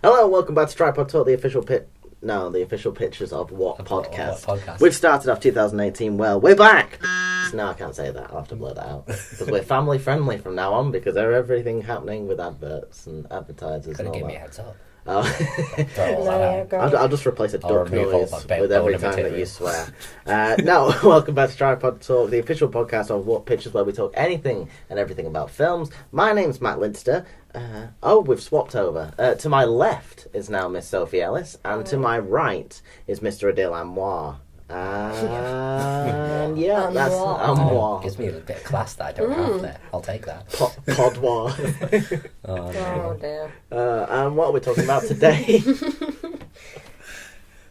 Hello, welcome back to Tripod Talk, the official pictures of what podcast. What podcast? We've started off 2018 well. We're back! No, I can't say that. I'll have to blur that out. Because we're family friendly from now on, because there's everything happening with adverts and advertisers Could and have all given me that. a heads up. Oh. Throw all that out. I'll just replace a duck remove all noise that with every bonus time that material. you swear. No, welcome back to Tripod Talk, the official podcast of What Pictures, where we talk anything and everything about films. My name's Matt Lidster. We've swapped over. To my left is now Miss Sophie Ellis, and to my right is Mr. Adil Amwar. And yeah, that's Amwar. Gives me a little bit of class that I don't have there. I'll take that. Podwar. Oh, dear. And what are we talking about today?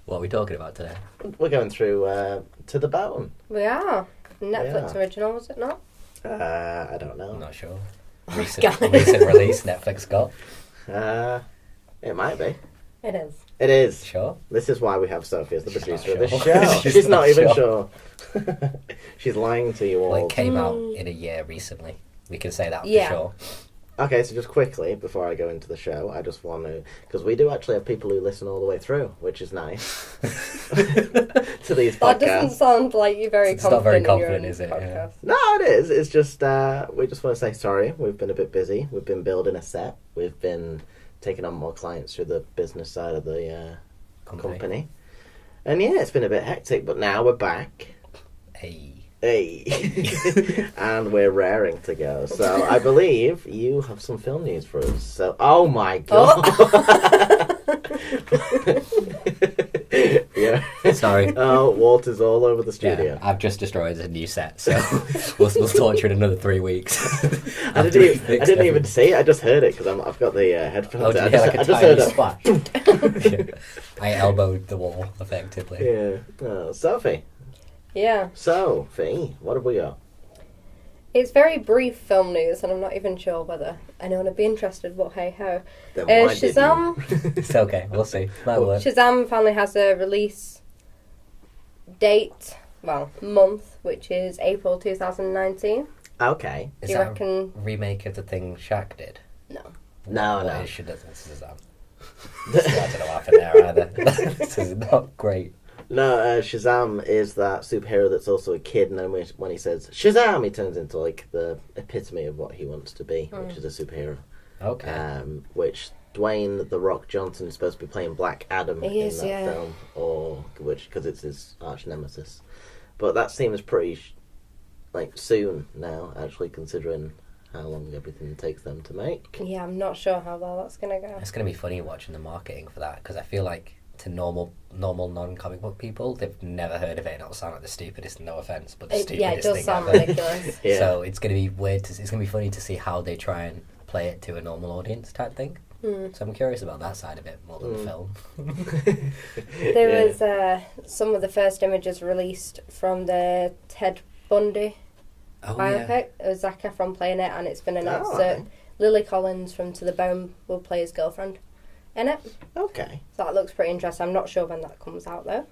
What are we talking about today? We're going through To the Bone. We are. Netflix Yeah. original, was it not? I don't know. I'm not sure. God. Recent release Netflix got. It might be. It is. It is. Sure. This is why we have Sophie as the She's producer of not this sure. show. She's She's not not even sure. sure. She's lying to you all. Well, it came out in a year recently. We can say that Yeah. for sure. Okay, so just quickly, before I go into the show, I just want to... Because we do actually have people who listen all the way through, which is nice. To these podcasts. That doesn't sound like you're very It's not confident very in your confident, own is it? podcast. No, it is. It's just, we just want to say sorry. We've been a bit busy. We've been building a set. We've been taking on more clients through the business side of the company. And yeah, it's been a bit hectic, but now we're back. Hey. Hey. And we're raring to go. So I believe you have some film news for us. So, oh my god. Yeah. Sorry. Oh, Walter's all over the studio. Yeah, I've just destroyed a new set, so we'll torture in another 3 weeks. I didn't even see it. I just heard it because I've got the headphones. Oh, did I you hear like a just tiny heard splash? I elbowed the wall, effectively. Yeah. Oh, Sophie. Yeah. Sophie, what have we got? It's very brief film news, and I'm not even sure whether anyone would be interested, but hey ho. Then why did Shazam. It's okay, we'll see. Might work. Shazam finally has a release date, month, which is April 2019. Okay. Is Do you that reckon- a remake of the thing Shaq did? No. No, What no. is Shazam? I don't know what happened there either. This is not great. No, Shazam is that superhero that's also a kid, and then when he says Shazam, he turns into like the epitome of what he wants to be, which is a superhero. Okay. Which Dwayne The Rock Johnson is supposed to be playing Black Adam He in is, that yeah. film, because it's his arch nemesis. But that seems pretty soon now, actually, considering how long everything takes them to make. Yeah, I'm not sure how well that's going to go. It's going to be funny watching the marketing for that, because I feel like to normal non-comic book people, they've never heard of it, and it'll sound like the stupidest, no offence, but the stupidest Yeah, it does thing sound ever. ridiculous. Yeah. So it's going to be weird. It's going to be funny to see how they try and play it to a normal audience type thing. So I'm curious about that side of it more than the film. There was some of the first images released from the Ted Bundy Oh biopic. yeah. It was Zac Efron playing it, and it's been announced Oh, that okay. Lily Collins from To the Bone will play his girlfriend in it. Okay. So that looks pretty interesting. I'm not sure when that comes out though.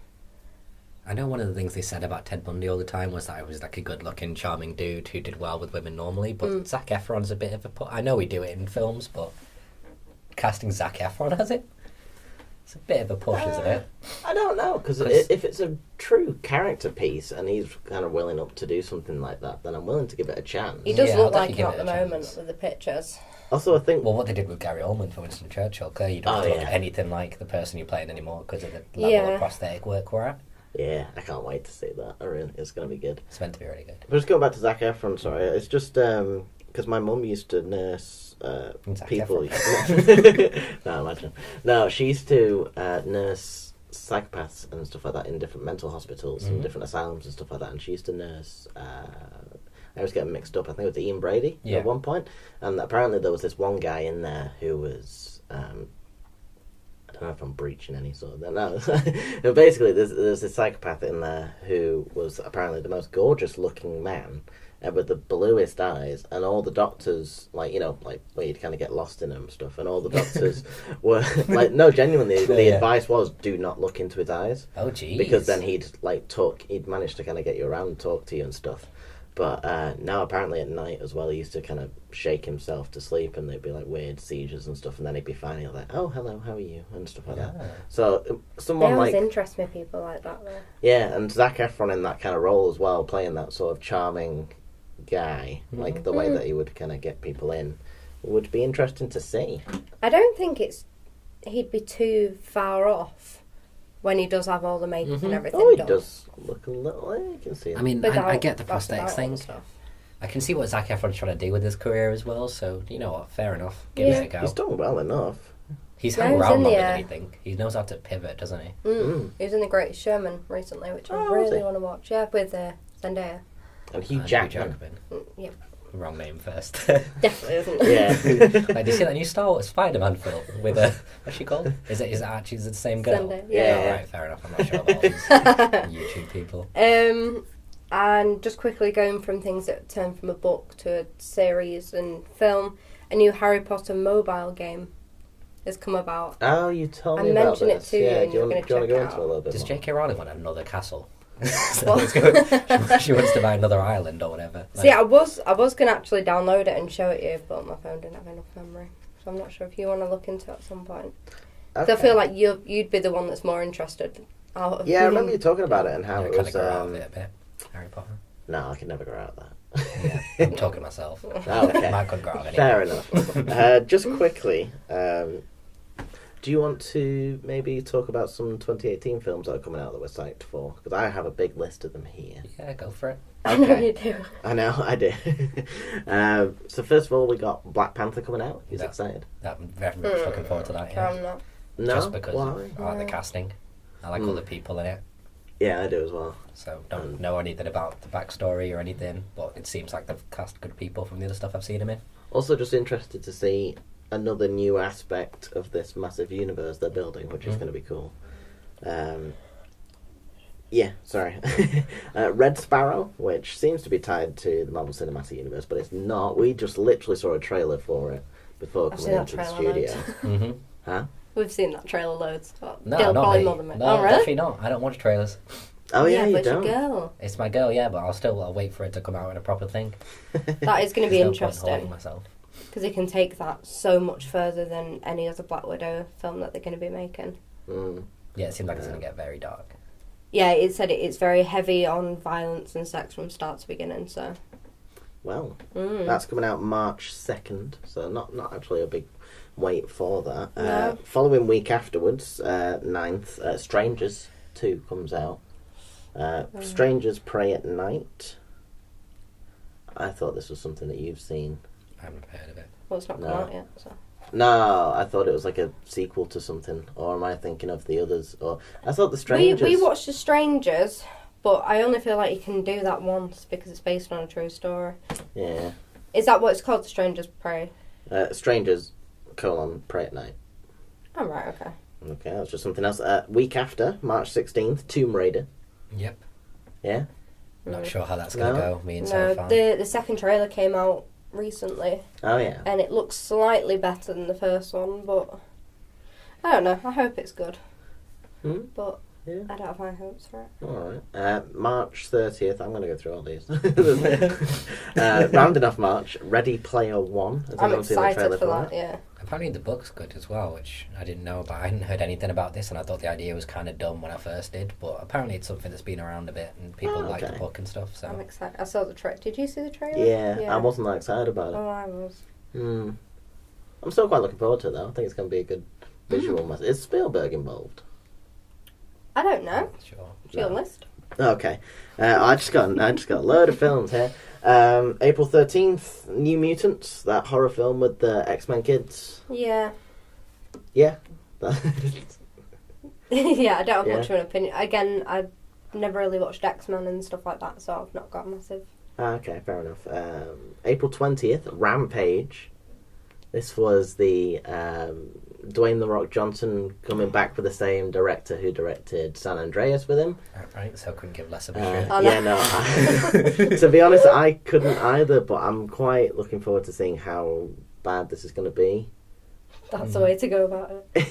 I know one of the things they said about Ted Bundy all the time was that he was like a good-looking, charming dude who did well with women normally, but Zac Efron's a bit of a... I know we do it in films, but casting Zac Efron as it? It's a bit of a push, isn't it? I don't know, because 'Cause- if it's a true character piece and he's kind of willing up to do something like that, then I'm willing to give it a chance. He does Yeah, I'll look like definitely him give at it the a moment chance. with the pictures. Also, I think... Well, what they did with Gary Oldman for Winston Churchill, clearly you don't Oh, have to look yeah. anything like the person you're playing anymore because of the level Yeah. of prosthetic work we're at. Yeah, I can't wait to see that. It's going to be good. It's meant to be really good. But just going back to Zac Efron, sorry, it's just because my mum used to nurse Zac people. Efron. No, imagine. No, she used to nurse psychopaths and stuff like that in different mental hospitals and different asylums and stuff like that. And she used to nurse. I was getting mixed up. I think it was Ian Brady Yeah. at one point, and apparently there was this one guy in there who was. I don't know if I'm breaching any sort of... No. No, basically, there's this psychopath in there who was apparently the most gorgeous-looking man with the bluest eyes, and all the doctors, where you'd kind of get lost in them and stuff, and all the doctors were... no, genuinely, the Yeah. advice was, do not look into his eyes. Oh, jeez. Because then he'd manage to kind of get you around and talk to you and stuff. But now apparently at night as well, he used to kind of shake himself to sleep, and there'd be like weird seizures and stuff, and then he'd be fine. He'd like, "Oh, hello, how are you?" and stuff like that. So They someone always like interest me, people like that, though. yeah, and Zac Efron in that kind of role as well, playing that sort of charming guy, like the way that he would kind of get people in, would be interesting to see. I don't think he'd be too far off when he does have all the makeup and everything Oh, he done. does look a little. You can see it. I mean, Without- I get the without prosthetics all thing. the stuff. I can see what Zac Efron's trying to do with his career as well, so, you know what, fair enough. Give it a go. He's done well enough. He's Yeah, hung he's around in the, longer than you think. He knows how to pivot, doesn't he? He was in The Greatest Showman recently, which I Oh, was really he? want to watch. Yeah, with Zendaya. And Hugh And Jackman. Yeah, Wrong name first. definitely isn't. Yeah. Like, did you see that new Star Wars Spider-Man film with what's she called? Is it actually the same girl? Zendaya, yeah. Oh, right, fair enough. I'm not sure about all these YouTube people. And just quickly going from things that turn from a book to a series and film, a new Harry Potter mobile game has come about. Oh, you told I me about mentioned it this. to you Yeah, and do you you're want gonna to go check into it a out. little bit Does more? J.K. Rowling want another castle? So What? let's go- she wants to buy another island or whatever. See, I was going to actually download it and show it to you, but my phone didn't have enough memory. So I'm not sure if you want to look into it at some point. Okay. So I feel like you'd be the one that's more interested out of Yeah, I remember you talking about it and how Yeah, it kind of was. grow out of it a bit. Harry Potter. No, I could never grow out that. Yeah, I'm talking to myself. Okay. Mine could grow out of it. Fair enough. Just quickly, do you want to maybe talk about some 2018 films that are coming out that we're psyched for? Because I have a big list of them here. Yeah, go for it. I know Okay. you do. I know, I do. So first of all, we got Black Panther coming out. He's Yeah. excited. I'm very much looking forward to that. Yeah. I'm not. No, Just because why? I like the casting. I like all the people in it. Yeah, I do as well. So don't know anything about the backstory or anything, but it seems like they've cast good people from the other stuff I've seen him in. Also, just interested to see another new aspect of this massive universe they're building, which is going to be cool. Yeah, sorry. Red Sparrow, which seems to be tied to the Marvel Cinematic Universe, but it's not. We just literally saw a trailer for it before I've coming seen that into the trailer studio. Mm-hmm. Huh? We've seen that trailer loads. No, Dale not probably me. more than me. No, Oh, really? definitely not. I don't watch trailers. Oh, yeah, you but don't. your girl. It's my girl, yeah, but I'll wait for it to come out in a proper thing. That is going to be There's no point holding interesting myself. because it can take that so much further than any other Black Widow film that they're going to be making. Mm. Yeah, it seems like it's going to get very dark. Yeah, it said it's very heavy on violence and sex from start to beginning. So Well, that's coming out March 2nd, so not actually a big wait for that. No. Following week afterwards, 9th, Strangers 2 comes out. Strangers Pray at Night. I thought this was something that you've seen. I haven't heard of it. well, it's not come No. out yet. So No, I thought it was like a sequel to something. Or am I thinking of the others? Or I thought The Strangers... we watched The Strangers, but I only feel like you can do that once because it's based on a true story. Yeah. Is that what it's called? The Strangers Pray. Strangers, Pray at Night. Oh right, okay. Okay, that's just something else. Week after, March 16th, Tomb Raider. Yep. Yeah? Not sure how that's going to No? go, me and No, so far. the second trailer came out recently, Oh, yeah. and it looks slightly better than the first one, but I don't know. I hope it's good, but Yeah. I don't have high hopes for it. Alright. March 30th, I'm going to go through all these. Rounding off March, Ready Player One. Has I'm anyone seen the excited trailer for that. Yeah. Apparently the book's good as well, which I didn't know about. I hadn't heard anything about this, and I thought the idea was kind of dumb when I first did, but apparently it's something that's been around a bit, and people like the okay. book and stuff, so... I'm excited. I saw the trailer. Did you see the trailer? Yeah, I wasn't that excited about it. Oh, I was. I'm still quite looking forward to it, though. I think it's going to be a good visual message. Is Spielberg involved? I don't know. Sure. It's your list. Okay. I just got a load of films here. April 13th, New Mutants, that horror film with the X-Men kids. Yeah. Yeah. Yeah, I don't have Yeah. much of an opinion. Again, I've never really watched X-Men and stuff like that, so I've not got a massive... Okay, fair enough. April 20th, Rampage. This was the Dwayne "The Rock" Johnson coming back with the same director who directed San Andreas with him. Right, so I couldn't give less of a shit. Oh, Yeah, no. To be honest, I couldn't either, but I'm quite looking forward to seeing how bad this is going to be. That's the way to go about it.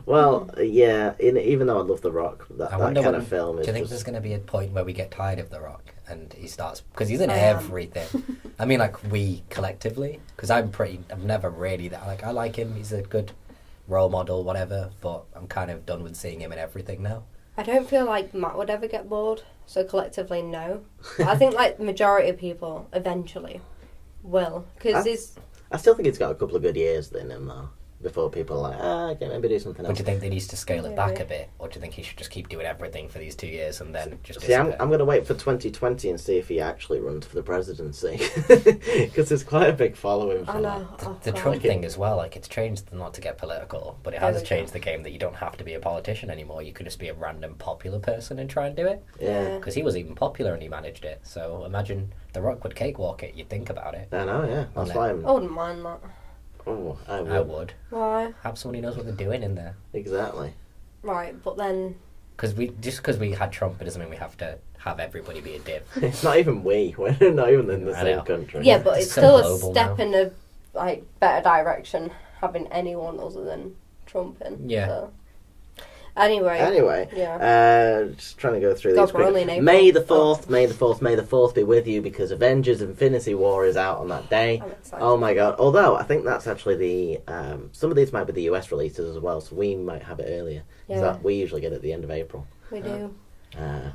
Well, yeah. Even though I love The Rock, that I wonder kind when, of film do is you think just. there's going to be a point where we get tired of The Rock and he starts because he's in I am. everything. I mean, like we collectively, because I'm never really that like I like him. He's a good role model, whatever. But I'm kind of done with seeing him in everything now. I don't feel like Matt would ever get bored, so collectively, no. But I think like the majority of people eventually will, because I still think he's got a couple of good years in him though. Before people are like, okay, maybe do something But else. do you think they need to scale it back Maybe. a bit, or do you think he should just keep doing everything for these 2 years and then just See, I'm disappear? going to wait for 2020 and see if he actually runs for the presidency. Because there's quite a big following for I know. that. Oh, The God. Trump thing as well, like it's changed not to get political, but it There has we changed go. the game that you don't have to be a politician anymore. You could just be a random popular person and try and do it. Yeah. Because he was even popular and he managed it. So imagine The Rock would cakewalk it. You'd think about it. I know, yeah. That's On why I I'm. wouldn't mind that. Oh, I would. I would Why? have someone who knows what they're doing in there. Exactly. Right, but then Because we had Trump, it doesn't mean we have to have everybody be a div. It's not even we. We're not even in the I same know. country. yeah, but It's it's so still a global step now. in a like better direction having anyone other than Trump in. Yeah. So. Anyway. Anyway, Yeah. just trying to go through God, these. we're only in April. May the 4th, May the 4th, May the 4th be with you because Avengers Infinity War is out on that day. I'm excited. Oh my god. Although, I think that's actually the... some of these might be the US releases as well, so we might have it earlier. 'Cause Yeah. we usually get it at the end of April. We do.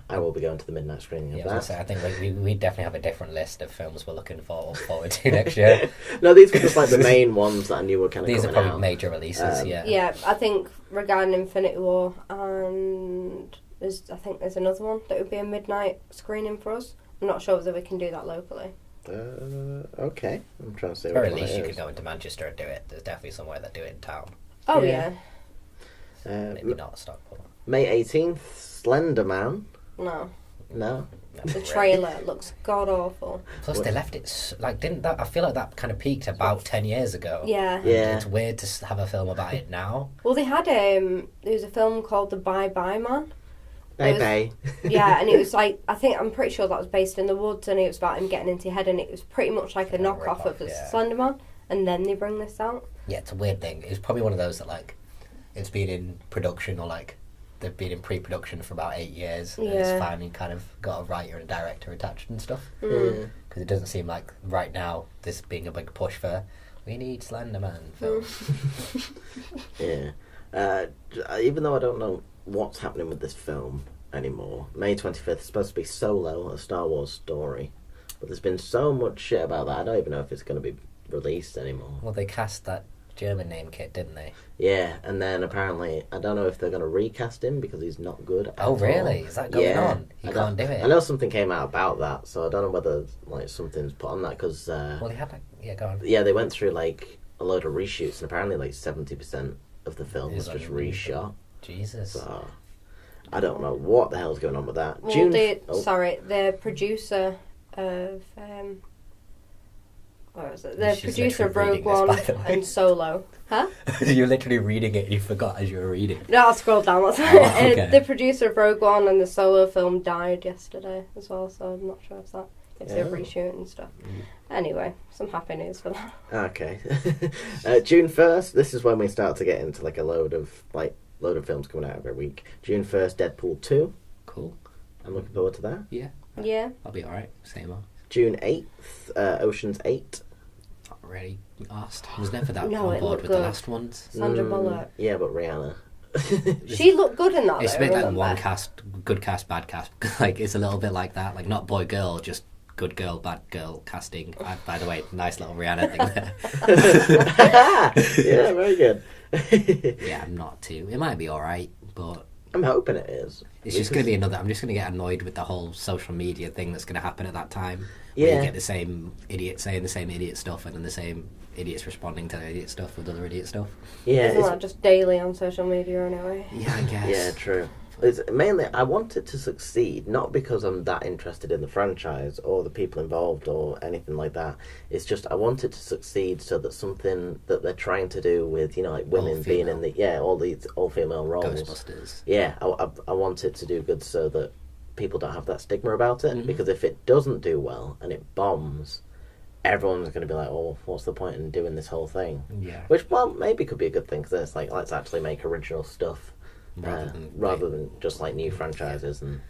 I will be going to the midnight screening Yeah, of I was that. gonna say, I think we definitely have a different list of films we're looking forward to next year. No, these were just like the main ones that I knew were kind of These are coming probably out. major releases, Um, yeah. Yeah, I think regarding Infinity War and I think there's another one that would be a midnight screening for us. I'm not sure whether we can do that locally. Okay. I'm trying to see Or what at one least it you is. could go into Manchester and do it. There's definitely somewhere that do it in town. Oh Yeah. yeah. Maybe not Stockport. May 18th, Slender Man. No. No. No, The really. trailer looks god awful. Plus, they left it didn't that? I feel like that kind of peaked about 10 years ago. Yeah. And Yeah. it's weird to have a film about it now. Well, they had there was a film called The Bye Bye Man. Bye was- bye. Yeah, and it was like I'm pretty sure that was based in the woods, and it was about him getting into your head, and it was pretty much like a Yeah, knockoff rip-off, of the yeah. Slender Man. And then they bring this out. Yeah, it's a weird thing. It's probably one of those that like it's been in production or like they've been in pre-production for about 8 years, and it's Yeah. finally kind of got a writer and a director attached and stuff. Yeah. Because it doesn't seem like right now this being a big push for we need Slenderman film. Yeah. Even though I don't know what's happening with this film anymore, May 25th is supposed to be Solo, a Star Wars story. But there's been so much shit about that, I don't even know if it's going to be released anymore. Well, they cast that German name kid, didn't they? Yeah, and then apparently, I don't know if they're going to recast him because he's not good at Oh, all. really? Is that going Yeah. on? He can't do it. I know something came out about that, so I don't know whether like something's put on that because Well, he had go on. yeah, they went through like a load of reshoots and apparently like 70% of the film was Is just unbelievable. reshot. Jesus. So I don't know what the hell's going on with that. Well, Oh, the producer of where is it? The She's producer of literally Rogue reading One this, by the way. and Solo. Huh? You're literally reading it. You forgot as you were reading. No, I'll scroll down. That's okay. The producer of Rogue One and the Solo film died yesterday as well, so I'm not sure if they're Oh. reshooting stuff. Anyway, some happy news for that. okay. June 1st. This is when we start to get into like a load of films coming out every week. June 1st, Deadpool 2. Cool. I'm looking forward to that. Yeah. Yeah. I'll be alright. Same old. June 8th, Ocean's 8. Not really asked. I was never that No, on it board looked with the good. last ones. Sandra Bullock. Yeah, but Rihanna. She looked good in that. It's a though, bit like remember? one cast, good cast, bad cast. Like it's a little bit like that. Like not boy girl, just good girl, bad girl casting. By the way, nice little Rihanna thing there. Yeah, very good. Yeah, I'm not too. It might be alright, but I'm hoping it is. it's just going to be another. I'm just going to get annoyed with the whole social media thing that's going to happen at that time. Where Yeah. you get the same idiot saying the same idiot stuff, and then the same idiots responding to idiot stuff with other idiot stuff. Yeah, Isn't that just daily on social media anyway? Yeah, I guess. yeah, true. It's mainly I want it to succeed, not because I'm that interested in the franchise or the people involved or anything like that. It's just I want it to succeed so that something that they're trying to do with like women being in all these all female roles. Ghostbusters. Yeah, I want it to do good so that people don't have that stigma about it. Mhm. Because if it doesn't do well and it bombs, everyone's going to be like, oh, what's the point in doing this whole thing? Yeah. Which, well, maybe could be a good thing, because it's like, let's actually make original stuff Rather than just like new franchises. And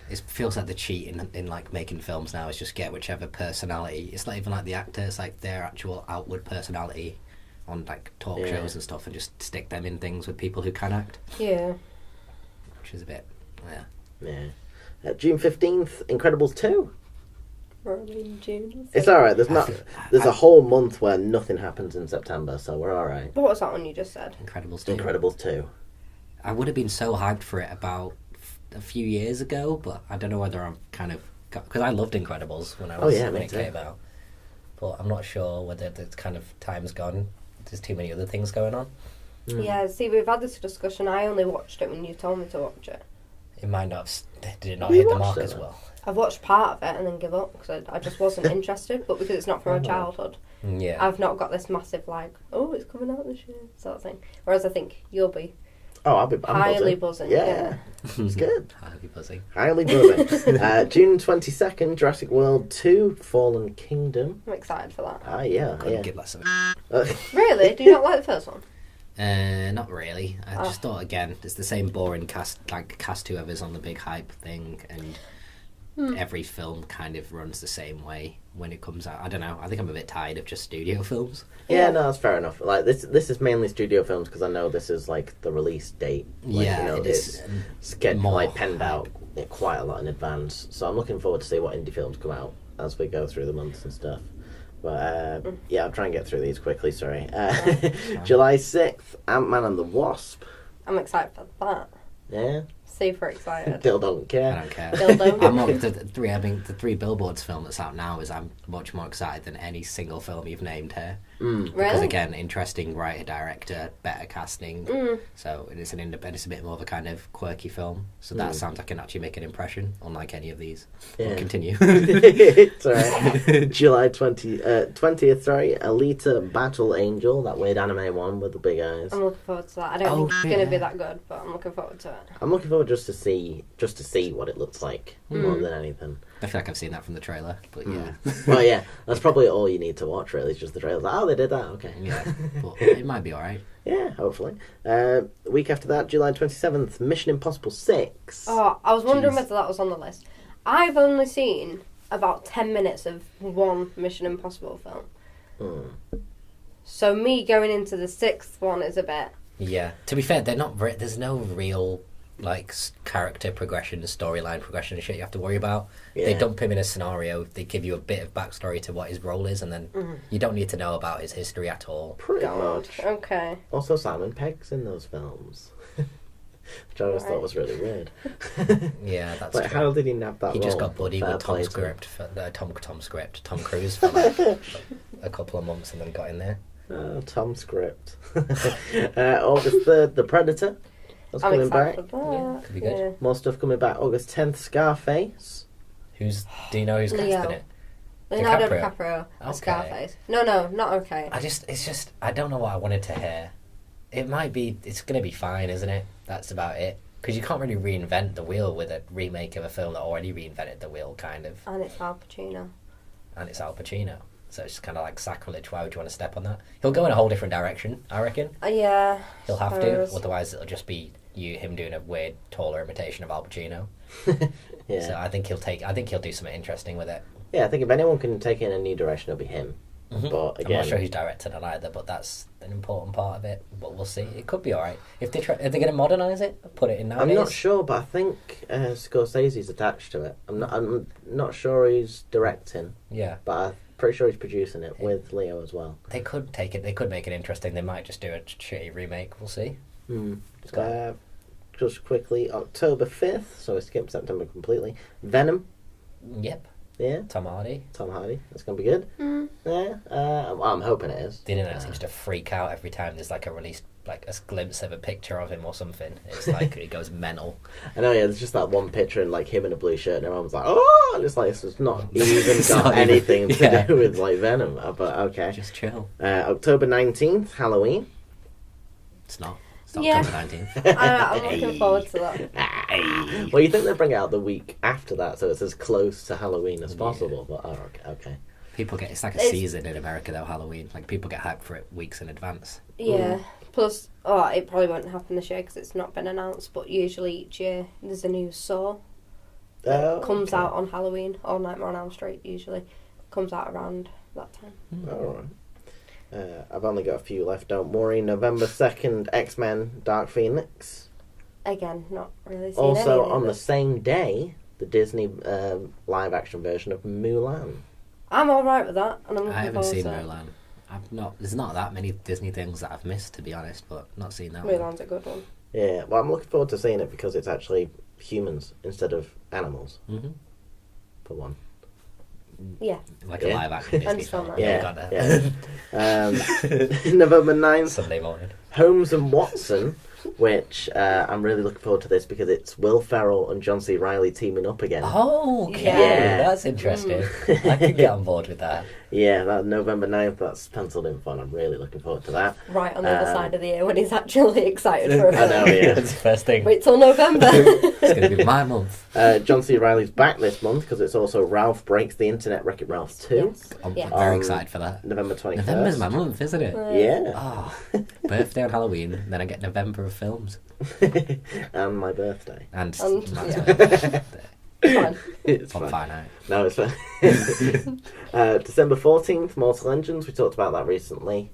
it feels like the cheat in like making films now is just get whichever personality. It's not even like the actor, it's like their actual outward personality on like talk shows and stuff, and just stick them in things with people who can act. Yeah. Which is a bit, June 15th, Incredibles 2. Probably in June. It's alright, there's a whole month where nothing happens in September, so we're alright. What was that one you just said? Incredibles 2. Incredibles 2. I would have been so hyped for it about a few years ago, but I don't know whether I'm kind of... Because I loved Incredibles when it came out. But I'm not sure whether the kind of time's gone. There's too many other things going on. Yeah, see, we've had this discussion. I only watched it when you told me to watch it. It might not have... Did it not hit the mark as well? I've watched part of it and then give up because I just wasn't interested, but because it's not from my childhood. Yeah. I've not got this massive, like, oh, it's coming out this year sort of thing. Whereas I think you'll be I'm highly buzzing. Yeah. It's good. Highly buzzing. Highly buzzing. June 22nd, Jurassic World 2, Fallen Kingdom. I'm excited for that. Couldn't give less of Really? Do you not like the first one? Not really. I just thought, again, it's the same boring cast whoever's on the big hype thing, and every film kind of runs the same way when it comes out. I don't know. I think I'm a bit tired of just studio films. Yeah, no, that's fair enough. Like this is mainly studio films because I know this is like the release date. Like, it is it's getting more like penned hype. out quite a lot in advance. So I'm looking forward to see what indie films come out as we go through the months and stuff. But I'll try and get through these quickly. Sorry. July 6th, Ant-Man and the Wasp. I'm excited for that. Yeah. Super excited. Still don't care. I don't care. Dildo. I'm more, the Three Billboards film that's out now is I'm much more excited than any single film you've named here. Because Really? again, interesting writer, director, better casting. So it's it's a bit more of a kind of quirky film. So that sounds like it can actually make an impression, unlike any of these. Yeah. We'll continue. It's alright. July 20th, sorry, Alita Battle Angel, that weird anime one with the big eyes. I'm looking forward to that. I don't think it's going to be that good, but I'm looking forward to it. I'm looking forward just to see what it looks like more than anything. I feel like I've seen that from the trailer, but yeah. Well, yeah, that's probably all you need to watch. Really, is just the trailer. Like, oh, they did that. Okay. Yeah, but it might be alright. Yeah, hopefully. Week after that, July 27th, Mission Impossible 6. Oh, I was wondering Jeez. whether that was on the list. I've only seen about 10 minutes of one Mission Impossible film. So me going into the 6th one is a bit... Yeah. To be fair, they're not. There's no real like character progression, storyline progression, and shit you have to worry about. Yeah. They dump him in a scenario. They give you a bit of backstory to what his role is, and then you don't need to know about his history at all. Pretty God. much. Okay. Also, Simon Pegg's in those films. Which I always thought was really weird. Yeah, that's like, true. how did he nab that He just role? got buddy Fair with play Tom to him. Script for Tom Cruise for like a couple of months, and then got in there. Oh, Tom Script. August 3rd, The Predator. That's I'm coming excited back. for that. Yeah, could be good. Yeah. More stuff coming back. August 10th, Scarface. Do you know who's Leo. casting it? Leonardo DiCaprio? DiCaprio. Okay. Scarface. No, not okay. I don't know what I wanted to hear. It's going to be fine, isn't it? That's about it. Because you can't really reinvent the wheel with a remake of a film that already reinvented the wheel, kind of. And it's Al Pacino. And it's Al Pacino. So it's kind of like sacrilege. Why would you want to step on that? He'll go in a whole different direction, I reckon. Yeah. He'll have suppose. to. Otherwise, it'll just be him doing a weird, taller imitation of Al Pacino. Yeah. So I think he'll do something interesting with it. Yeah, I think if anyone can take it in a new direction, it'll be him. But I'm again, not sure who's directed it either, but that's an important part of it. But we'll see. It could be alright. If are they going to modernise it? Put it in nowadays? I'm not sure, but I think Scorsese's attached to it. I'm not sure he's directing, Yeah. but I'm pretty sure he's producing it with Leo as well. They could take it. They could make it interesting. They might just do a shitty remake. We'll see. Just quickly, October 5th, so we skipped September completely. Venom. Yep. Yeah, Tom Hardy. Tom Hardy. That's going to be good. Yeah, I'm hoping it is. The internet seems to freak out every time there's like a release, like a glimpse of a picture of him or something. It's like it goes mental. I know, yeah, there's just that one picture and like him in a blue shirt and everyone's like, oh, and it's like, it's not even got anything to do with like Venom, but okay. Just chill. October 19th, Halloween. It's not. It's Yeah. October 19th. I'm looking forward to that. Well, you think they bring it out the week after that, so it's as close to Halloween as possible, but okay. People get it's like a It's- season in America though. Halloween, like people get hyped for it weeks in advance. Yeah. Plus, it probably won't happen this year because it's not been announced. But usually each year there's a new Saw that comes out on Halloween or Nightmare on Elm Street. Usually comes out around that time. All right. I've only got a few left. Don't worry. November 2nd, X-Men: Dark Phoenix. Again, not really seen Also any on of the it. same day, the Disney live-action version of Mulan. I'm all right with that, and I'm looking I haven't forward seen to it. Mulan. I've not. There's not that many Disney things that I've missed, to be honest. But not seen that one. Mulan's a good one. Yeah, well, I'm looking forward to seeing it because it's actually humans instead of animals, Mm-hmm. for one. Yeah. Like Yeah. a live action Disney Understand film. that. Yeah, Got that. November 9th, Sunday morning. Holmes and Watson, which I'm really looking forward to this because it's Will Ferrell and John C. Reilly teaming up again. Oh, okay. Yeah. That's interesting. I could get on board with that. Yeah, that November 9th, that's penciled in fun. I'm really looking forward to that. Right on the other side of the year when he's actually excited for a I know, film. yeah. That's the first thing. Wait till November. It's going to be my month. John C. Reilly's back this month because it's also Ralph Breaks the Internet, Wreck-It Ralph 2, Yes. I'm Yeah. very excited for that. November 21st. November's my month, isn't it? Yeah, Oh, birthday on Halloween, then I get November of films. and my birthday. And Yeah. that's Fine. It's I'm fine. fine out. No, it's fine. December 14th, Mortal Engines. We talked about that recently.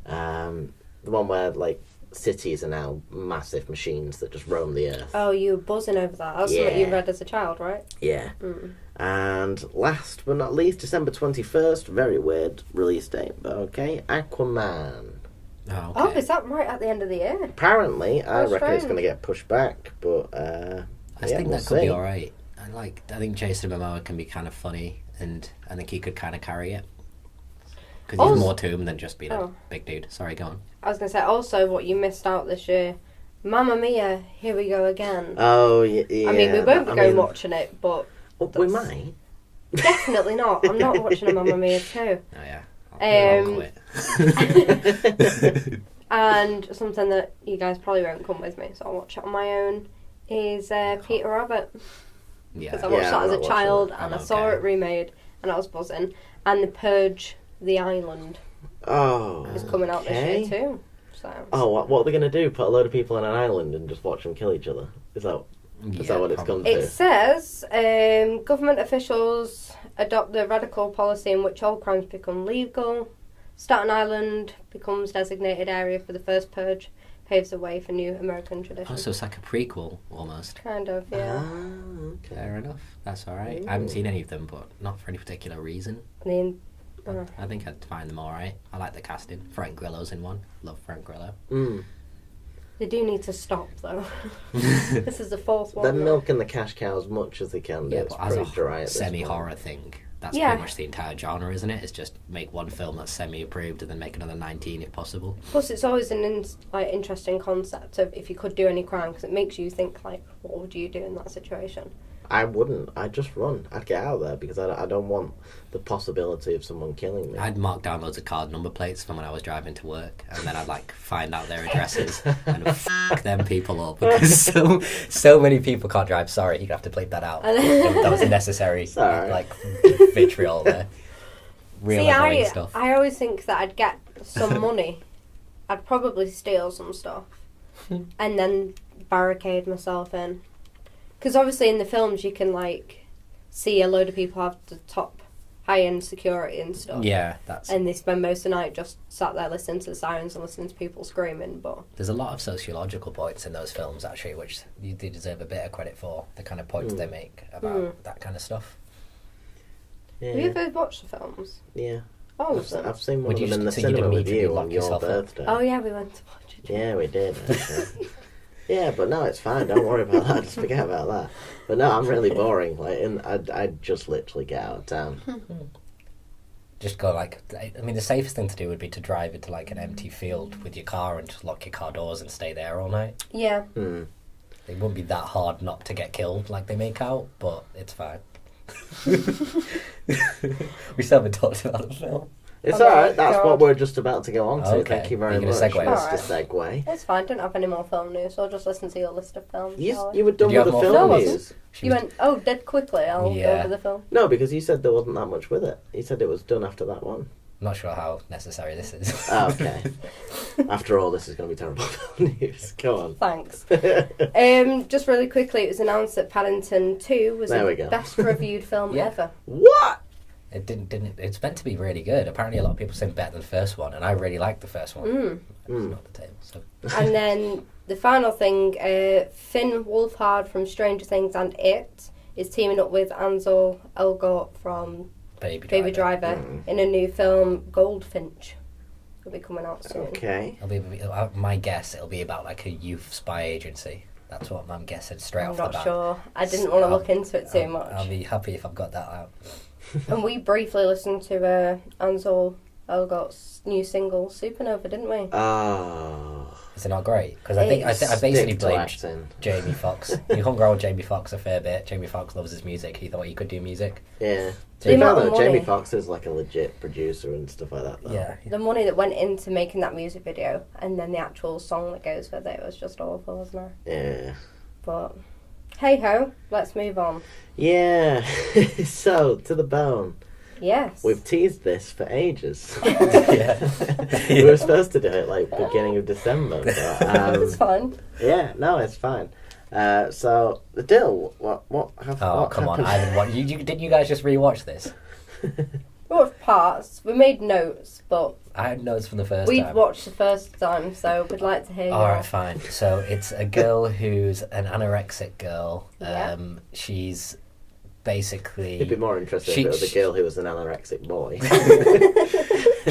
The one where, like, cities are now massive machines that just roam the earth. Oh, you were buzzing over that. That's something you Yeah. read as a child, right? Yeah. Mm. And last but not least, December 21st, very weird release date, but okay, Aquaman. Oh, Oh, okay. is that right at the end of the year? Apparently, I That's reckon it's strange. going to get pushed back, but I yeah, think we'll that could be see. alright. I think Jason Momoa can be kind of funny, and I think he could kind of carry it. Because Also- he's more to him than just being a Oh. big dude. Sorry, go on. I was going to say, also, what you missed out this year, Mamma Mia, here we go again. Oh, yeah. I mean, we won't I go mean, watching it, but oh, we that's- might. definitely not. I'm not watching a Mamma Mia 2. Oh, yeah. I'll quit. And something that you guys probably won't come with me, so I'll watch it on my own, is Peter Rabbit. Because I Yeah. watched Yeah, that I'm as a not watching child, that. and I'm I saw okay. it remade, and I was buzzing. And The Purge, The Island, Oh, is coming out okay. this year too. So Oh, what are they going to do? Put a load of people on an island and just watch them kill each other? Is that what it's probably. come it to? says government officials adopt the radical policy in which all crimes become legal. Staten Island becomes designated area for the first purge, paves the way for new American Oh, tradition. so it's like a prequel, almost. Kind of, yeah. Ah, okay. Fair enough. That's alright. I haven't seen any of them, but not for any particular reason. I think I'd find them alright. I like the casting. Frank Grillo's in one. Love Frank Grillo. Mm. They do need to stop though. This is the fourth one. They're now. milking the cash cow as much as they can. Yeah, It's but as a pretty dry at this semi-horror point. thing, that's Yeah. pretty much the entire genre, isn't it? It's just make one film that's semi-approved and then make another 19 if possible. Plus, it's always an interesting concept of if you could do any crime, because it makes you think like, what would you do in that situation? I wouldn't. I'd just run. I'd get out of there because I don't want the possibility of someone killing me. I'd mark down loads of card number plates from when I was driving to work, and then I'd like find out their addresses and fuck them people up because so many people can't drive. Sorry, you'd have to bleep that out. That was unnecessary, Sorry. like vitriol there. Real See, annoying stuff. I always think that I'd get some money. I'd probably steal some stuff and then barricade myself in. Because obviously in the films you can like see a load of people have the top high-end security and stuff. Yeah, that's. And they spend most of the night just sat there listening to the sirens and listening to people screaming. But There's a lot of sociological points in those films actually, which you do deserve a bit of credit for. The kind of points they make about that kind of stuff. Yeah. have you ever watched the films? Yeah. All of I've, them. I've seen one Would of you them in the so you didn't cinema with immediately you lock on your yourself up? birthday. Oh yeah, we went to watch it. Yeah, we did. Actually. Yeah, but no, it's fine. Don't worry about that. Just forget about that. But no, I'm really boring. Like, and I'd just literally get out of town. Just go like, I mean, the safest thing to do would be to drive into like an empty field with your car and just lock your car doors and stay there all night. Yeah. Hmm. It wouldn't be that hard not to get killed like they make out, but it's fine. We still haven't talked about the film. It's Oh, alright, that's God. what we're just about to go on to. Okay. Thank you very You're gonna much. segue. That's the segue. It's fine, don't have any more film news, so I'll just listen to your list of films. shall You were done Did you with the have more film films? news. She You was- went, oh, dead quickly, I'll go Yeah. over the film. No, because you said there wasn't that much with it. You said it was done after that one. I'm not sure how necessary this is. Oh, okay. After all, this is going to be terrible film news. Go on. Thanks. Just really quickly, it was announced that Paddington 2 was There we the go. best reviewed film Yeah. ever. What? It didn't. It's meant to be really good. Apparently, a lot of people say better than the first one, and I really liked the first one. Mm. It's not the table. So And then the final thing, Finn Wolfhard from Stranger Things and It is teaming up with Ansel Elgort from Baby Driver in a new film, Goldfinch. It'll be coming out soon. Okay. My guess, it'll be about like a youth spy agency. That's what I'm guessing straight I'm off the not bat. sure. I didn't want to look into it too much. I'll be happy if I've got that out. And we briefly listened to Ansel Elgort's new single, Supernova, didn't we? Oh. Is it not great? Because I think I basically Stick to blamed acting. Jamie Foxx. He hung around with Jamie Foxx a fair bit. Jamie Foxx loves his music. He thought he could do music. Yeah. The To be fair amount of though, Jamie money- Foxx is like a legit producer and stuff like that. Though. Yeah. The money that went into making that music video and then the actual song that goes with it was just awful, wasn't it? Yeah. But hey ho, let's move on. Yeah. So, to the bone. Yes. We've teased this for ages. Yeah. We were supposed to do it like beginning of December. But, It's fun. yeah, no, it's fine. So, the deal. What Oh, come on. I haven't watched. Didn't you guys just rewatch this? We watched parts. We made notes, but I had notes from the first we'd time. watched the first time, so we'd like to hear All right, yours. fine. So it's a girl who's an anorexic girl. Yeah. She's basically It'd be more interesting She- if it was a she- girl who was an anorexic boy.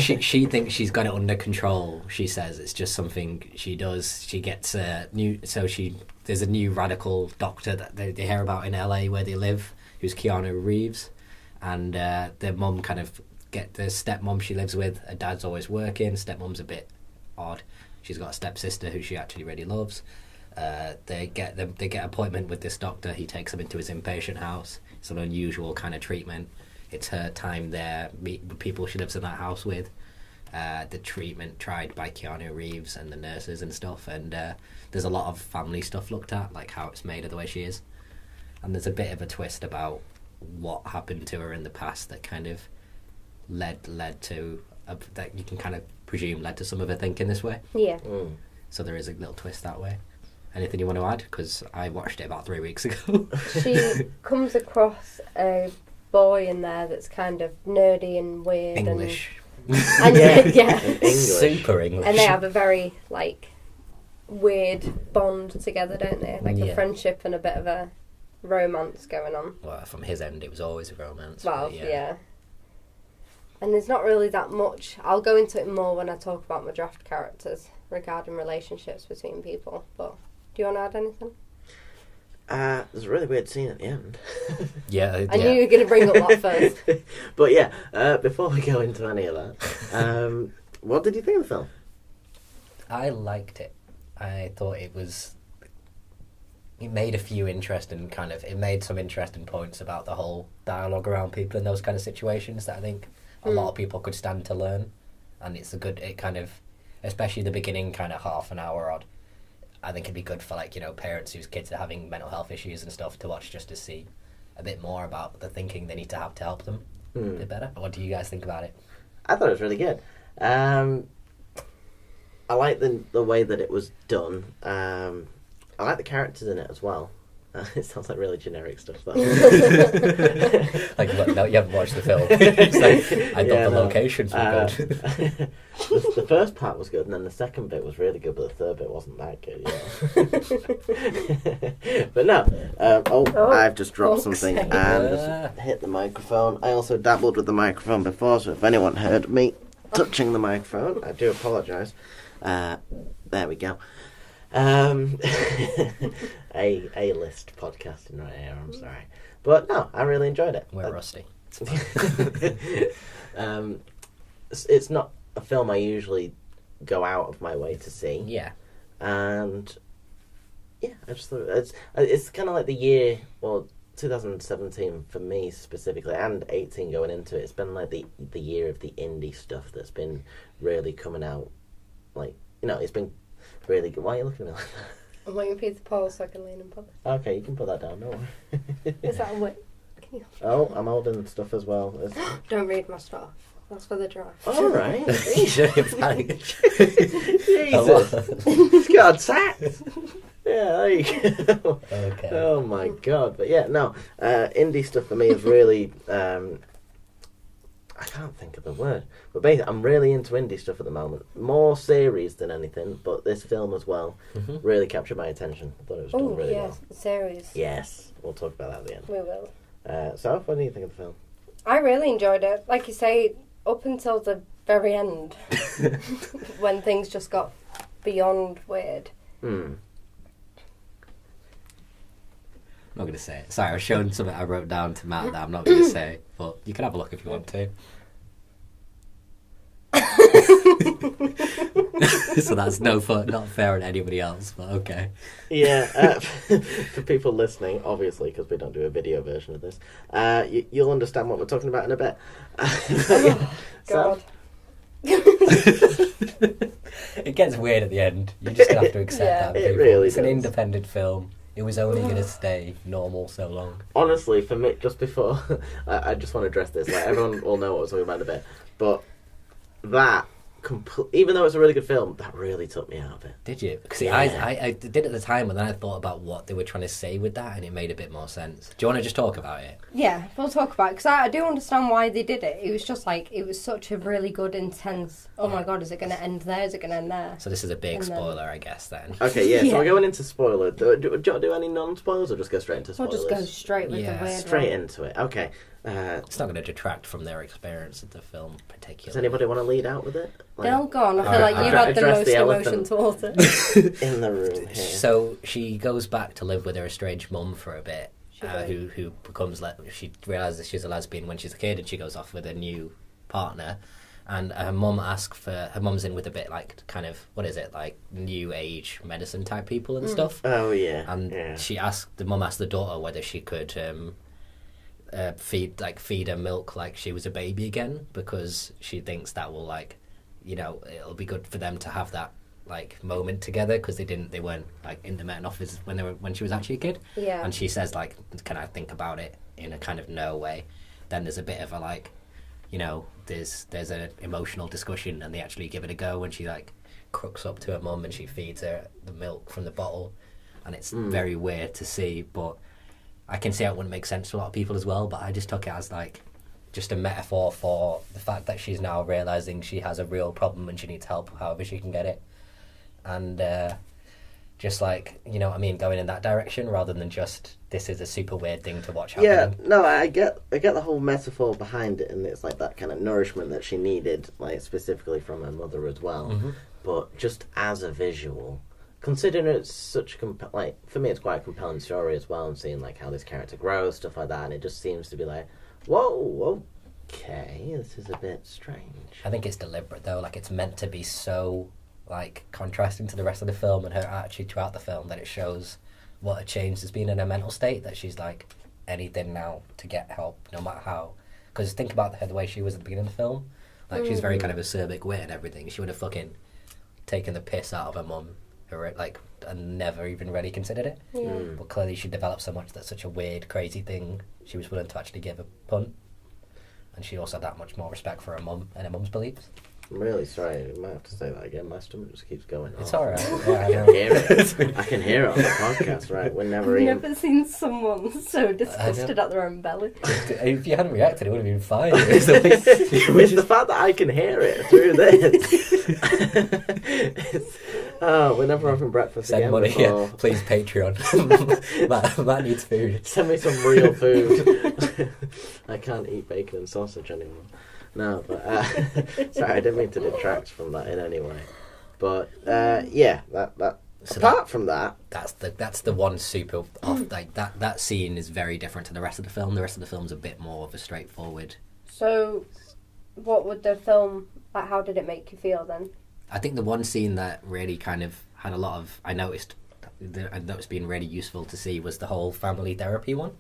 she thinks she's got it under control. She says it's just something she does. She gets a new. So there's a new radical doctor that they hear about in LA where they live, who's Keanu Reeves, and their mum kind of get the stepmom she lives with. Her dad's always working. Stepmom's a bit odd. She's got a stepsister who she actually really loves. They get an appointment with this doctor. He takes them into his inpatient house. It's an unusual kind of treatment. It's her time there, meet the people she lives in that house with. The treatment tried by Keanu Reeves and the nurses and stuff. And there's a lot of family stuff looked at, like how it's made her the way she is. And there's a bit of a twist about what happened to her in the past that kind of led to that you can kind of presume led to some of her thinking this way. Yeah. Mm. So there is a little twist that way. Anything you want to add? Because I watched it about 3 weeks ago. She comes across a boy in there that's kind of nerdy and weird. English. And yeah. English. Super English. And they have a very, weird bond together, don't they? Like Yeah. a friendship and a bit of a romance going on. Well, from his end, it was always a romance. Well, but yeah. And there's not really that much. I'll go into it more when I talk about my draft characters regarding relationships between people. But do you want to add anything? There's a really weird scene at the end. Yeah, I knew you were going to bring up that first. But yeah, before we go into any of that, what did you think of the film? I liked it. I thought it made a few interesting it made some interesting points about the whole dialogue around people in those kind of situations that I think a lot of people could stand to learn. And especially the beginning kind of half an hour odd, I think it'd be good for parents whose kids are having mental health issues and stuff to watch, just to see a bit more about the thinking they need to have to help them a bit better. What do you guys think about it? I thought it was really good. I like the way that it was done. I like the characters in it as well. It sounds like really generic stuff, though. Look, no, you haven't watched the film. It's like, I thought the locations were good. The first part was good, and then the second bit was really good, but the third bit wasn't that good. Yeah. But no, I've just dropped something and just hit the microphone. I also dabbled with the microphone before, so if anyone heard me touching the microphone, I do apologise. There we go. A-list podcasting right here, I'm sorry. But no, I really enjoyed it. We're rusty. It's not a film I usually go out of my way to see. Yeah. And yeah, I just thought it's kind of like the year, well, 2017 for me specifically, and 18 going into it, it's been like the year of the indie stuff that's been really coming out. Like, it's been really good. Why are you looking at me like that? I'm waiting for you to pause so I can lean and put it. Okay, you can put that down, don't worry. Is that a way? Oh, I'm holding stuff as well. Don't read my stuff. That's for the draft. All right. Jesus. Jesus. God, sacked. Yeah, there you go. Okay. Oh my god. But yeah, no. Indie stuff for me is really... I can't think of the word. But basically, I'm really into indie stuff at the moment. More series than anything, but this film as well really captured my attention. I thought it was done really well. Series. Yes. We'll talk about that at the end. We will. So, what do you think of the film? I really enjoyed it. Like you say, up until the very end, when things just got beyond weird. Hmm. I'm not going to say it. Sorry, I was showing something I wrote down to Matt that I'm not going to say, but you can have a look if you want to. So that's not fair on anybody else, but okay. Yeah, for people listening, obviously, because we don't do a video version of this, you'll understand what we're talking about in a bit. God. It gets weird at the end. You're just going to have to accept that. It people. really It's an does. independent film. It was only going to stay normal so long. Honestly, for me, just before, I just want to address this. Like, everyone will know what we're talking about in a bit, but that, even though it's a really good film, that really took me out of it. Did you? Because Yeah. I did at the time, and then I thought about what they were trying to say with that, and it made a bit more sense. Do you want to just talk about it? Yeah, we'll talk about it, because I do understand why they did it. It was just like, it was such a really good, intense, oh my god, is it going to end there? Is it going to end there? So this is a big And then- spoiler, I guess, then. Okay, yeah, so Yeah. we're going into spoiler. Do you want to do any non-spoilers, or just go straight into We'll spoilers? just go straight with Yeah, the weird Straight one. into it. Okay. It's not going to detract from their experience of the film, particularly. Does anybody want to lead out with it? No, go on. I feel Alright, like you've I'll had the address most the emotion elephant. towards it. In the room here. So she goes back to live with her estranged mum for a bit, She does. who becomes she realizes she's a lesbian when she's a kid, and she goes off with a new partner. And her mum's in with a bit like kind of, what is it, like new age medicine type people and stuff. Oh yeah. And yeah. the mum asked the daughter whether she could feed her milk like she was a baby again, because she thinks that will it'll be good for them to have that like moment together, because they weren't like intimate enough when she was actually a kid. Yeah. And she says like, can I think about it in a kind of no way? Then there's a bit of a there's an emotional discussion, and they actually give it a go when she like crooks up to her mum and she feeds her the milk from the bottle, and it's very weird to see, but I can see how it wouldn't make sense to a lot of people as well, but I just took it as like just a metaphor for the fact that she's now realising she has a real problem and she needs help however she can get it. And just like, you know what I mean, going in that direction rather than just, this is a super weird thing to watch happening. Yeah, no, I get the whole metaphor behind it, and it's like that kind of nourishment that she needed, like specifically from her mother as well. Mm-hmm. But just as a visual, considering it's such a for me, it's quite a compelling story as well, and seeing like how this character grows, stuff like that, and it just seems to be like, whoa, okay, this is a bit strange. I think it's deliberate though, like it's meant to be so like contrasting to the rest of the film and her attitude throughout the film that it shows what a change has been in her mental state, that she's like anything now to get help no matter how. Because think about the way she was at the beginning of the film, like she's very kind of acerbic wit and everything. She would have fucking taken the piss out of her mum, like, and never even really considered it. Yeah. But clearly she developed so much that's such a weird crazy thing she was willing to actually give a punt, and she also had that much more respect for her mum and her mum's beliefs. I'm really sorry, I might have to say that again. My stomach just keeps going. It's off. alright. I Yeah, can hear it. I can hear it on the podcast, right? We're never I've even... never seen someone so disgusted at their own belly. If you hadn't reacted, it would have been fine. It's the fact that I can hear it through this. We're never having breakfast Send again money, before. yeah. Please, Patreon. Matt needs food. Send me some real food. I can't eat bacon and sausage anymore. No, but sorry, I didn't mean to detract from that in any way. But yeah, that So apart from that, that's the one super off. Like that scene is very different to the rest of the film. The rest of the film's a bit more of a straightforward. So, what would the film, like, how did it make you feel then? I think the one scene that really kind of had a lot of, I noticed being really useful to see was the whole family therapy one.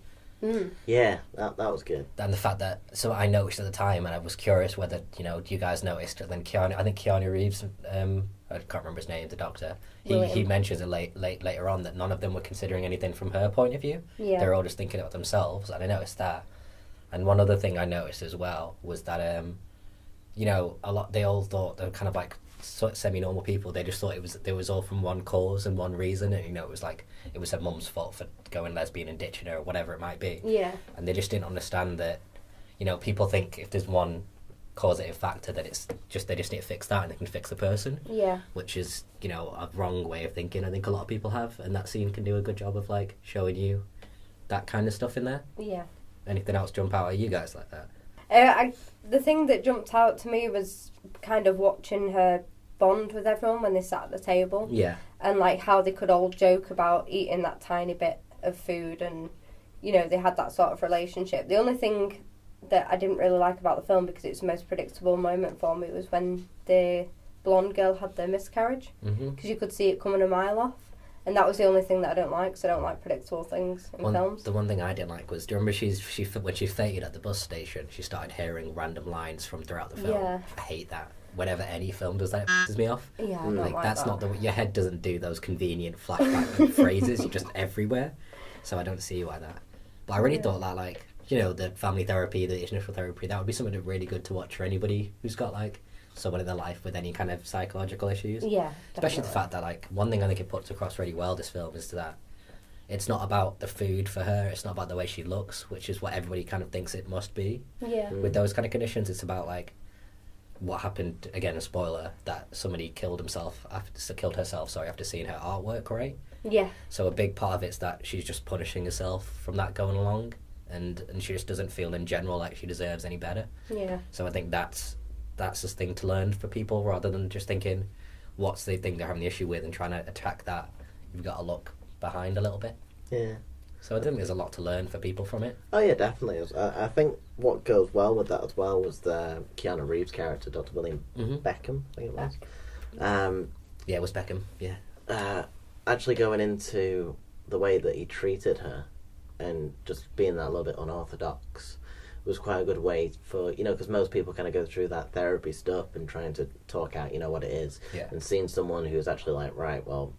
Yeah, that was good. And the fact that, so I noticed at the time, and I was curious whether, you guys noticed, and then I think Keanu Reeves, I can't remember his name, the doctor, he mentions it later on that none of them were considering anything from her point of view. Yeah. They were all just thinking about themselves, and I noticed that. And one other thing I noticed as well was that, they all thought they were kind of like semi-normal people. They just thought it was all from one cause and one reason, and it was her mum's fault for going lesbian and ditching her or whatever it might be. Yeah. And they just didn't understand that, people think if there's one causative factor that they just need to fix that and they can fix the person. Yeah. Which is, a wrong way of thinking. I think a lot of people have, and that scene can do a good job of like showing you that kind of stuff in there. Yeah. Anything else jump out at you guys like that? The thing that jumped out to me was kind of watching her bond with everyone when they sat at the table. Yeah. And like how they could all joke about eating that tiny bit of food, and they had that sort of relationship. The only thing that I didn't really like about the film, because it's the most predictable moment for me, was when the blonde girl had the miscarriage, because you could see it coming a mile off. And that was the only thing that I don't like, because I don't like predictable things in films. The one thing I didn't like was, do you remember when she fainted at the bus station, she started hearing random lines from throughout the film? Yeah. I hate that. Whenever any film does that, it pisses me off. Yeah, I don't like that's that. not your head doesn't do those convenient flashback phrases. You're just everywhere. So I don't see why that. But I really thought that, like, the family therapy, the initial therapy, that would be something really good to watch for anybody who's got, like, someone in their life with any kind of psychological issues. Yeah, definitely. Especially the fact that, like, one thing I think it puts across really well, this film, is that it's not about the food for her, it's not about the way she looks, which is what everybody kind of thinks it must be. Yeah. With those kind of conditions, it's about, like, what happened, again, a spoiler, that somebody killed herself after seeing her artwork, right? Yeah. So a big part of it's that she's just punishing herself from that going along, and she just doesn't feel in general like she deserves any better. Yeah. So I think that's the thing to learn for people, rather than just thinking what's the thing they're having the issue with and trying to attack that. You've got to look behind a little bit. Yeah. So I think there's a lot to learn for people from it. Oh yeah, definitely. I think what goes well with that as well was the Keanu Reeves character, Dr. William Beckham, I think it was. Yeah, it was Beckham, yeah. Actually going into the way that he treated her and just being that little bit unorthodox was quite a good way for, because most people kind of go through that therapy stuff and trying to talk out, what it is. Yeah. And seeing someone who's actually like, right, well,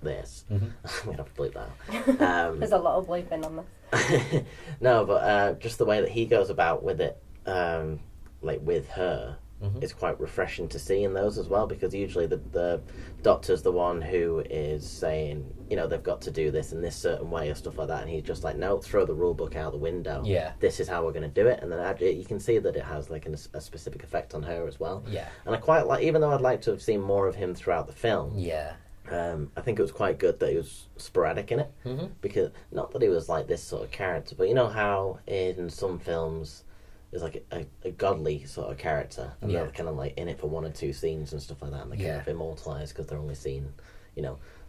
this. I'm going to have to bleep that. There's a lot of bleeping on this. No, but just the way that he goes about with it, like with her, is quite refreshing to see in those as well, because usually the doctor's the one who is saying, they've got to do this in this certain way or stuff like that, and he's just like, no, throw the rule book out the window. Yeah. This is how we're going to do it, and then you can see that it has like a specific effect on her as well. Yeah. And I quite like, even though I'd like to have seen more of him throughout the film. Yeah. I think it was quite good that he was sporadic in it, because not that he was like this sort of character, but you know how in some films there's like a godly sort of character, and they're kind of like in it for one or two scenes and stuff like that, and they're kind of immortalised because they're only seen,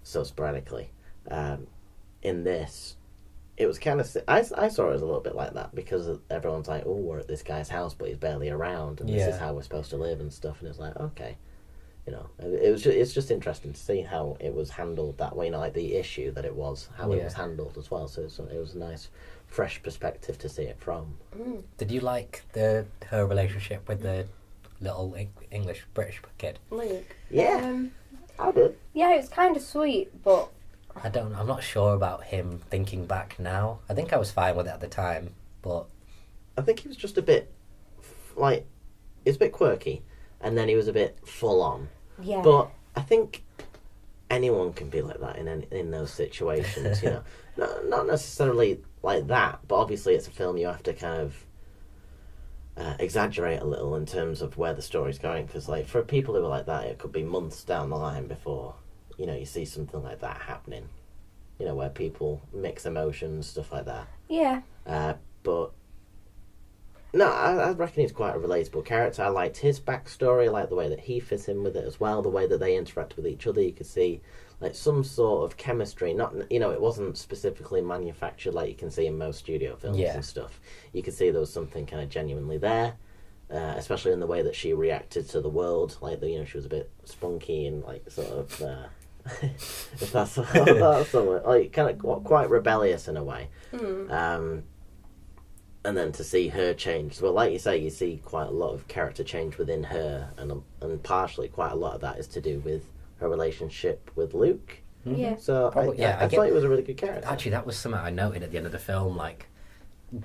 so sporadically. In this, it was kind of, I saw it as a little bit like that, because everyone's like, oh, we're at this guy's house, but he's barely around, and this is how we're supposed to live and stuff, and it's like, okay. It's just interesting to see how it was handled that way, like the issue that it was, how it was handled as well. So it was a nice, fresh perspective to see it from. Did you like her relationship with the little British kid? Luke. Yeah, I did. Yeah, it was kind of sweet, but I'm not sure about him thinking back now. I think I was fine with it at the time, but I think he was just a bit, like, it's a bit quirky, and then he was a bit full on. Yeah. But I think anyone can be like that in those situations, Not necessarily like that, but obviously it's a film you have to kind of exaggerate a little in terms of where the story's going, because like for people who are like that, it could be months down the line before, you see something like that happening, where people mix emotions, stuff like that. Yeah. But no, I reckon he's quite a relatable character. I liked his backstory. I liked the way that he fits in with it as well. The way that they interact with each other. You could see like some sort of chemistry. Not, it wasn't specifically manufactured like you can see in most studio films and stuff. You could see there was something kind of genuinely there, especially in the way that she reacted to the world. Like she was a bit spunky and like sort of if that's somewhat, like kind of quite rebellious in a way. And then to see her change, well, like you say, you see quite a lot of character change within her, and partially quite a lot of that is to do with her relationship with Luke. Yeah. So I thought he was a really good character. Actually, that was something I noted at the end of the film, like,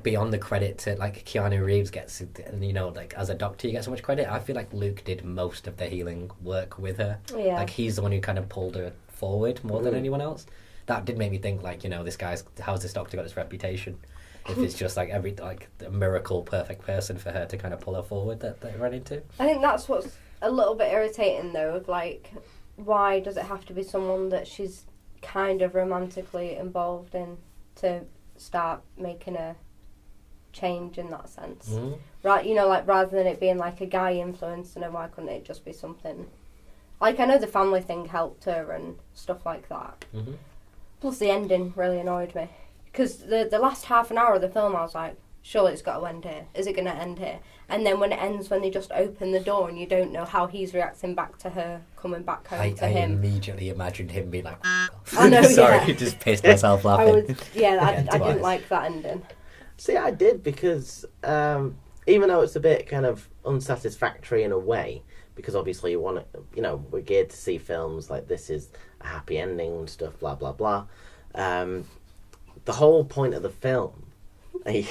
beyond the credit to, like, Keanu Reeves gets, you know, like, as a doctor you get so much credit. I feel like Luke did most of the healing work with her. Yeah. Like, he's the one who kind of pulled her forward more than anyone else. That did make me think, like, you know, how's this doctor got this reputation? If it's just, like, a miracle perfect person for her to kind of pull her forward that they ran into. I think that's what's a little bit irritating, though, of, like, why does it have to be someone that she's kind of romantically involved in to start making a change in that sense? Right, you know, like, rather than it being like a guy influencing her, why couldn't it just be something like, I know the family thing helped her and stuff like that. Plus the ending really annoyed me, because the last half an hour of the film I was like, surely it's got to end here. Is it going to end here? And then when it ends, when they just open the door and you don't know how he's reacting back to her coming back home to him. I immediately imagined him being like, I know, sorry, just pissed myself laughing. I didn't like that ending. See, I did, because even though it's a bit kind of unsatisfactory in a way, because obviously you want to, you know, we're geared to see films like this is a happy ending and stuff, blah, blah, blah. The whole point of the film... Is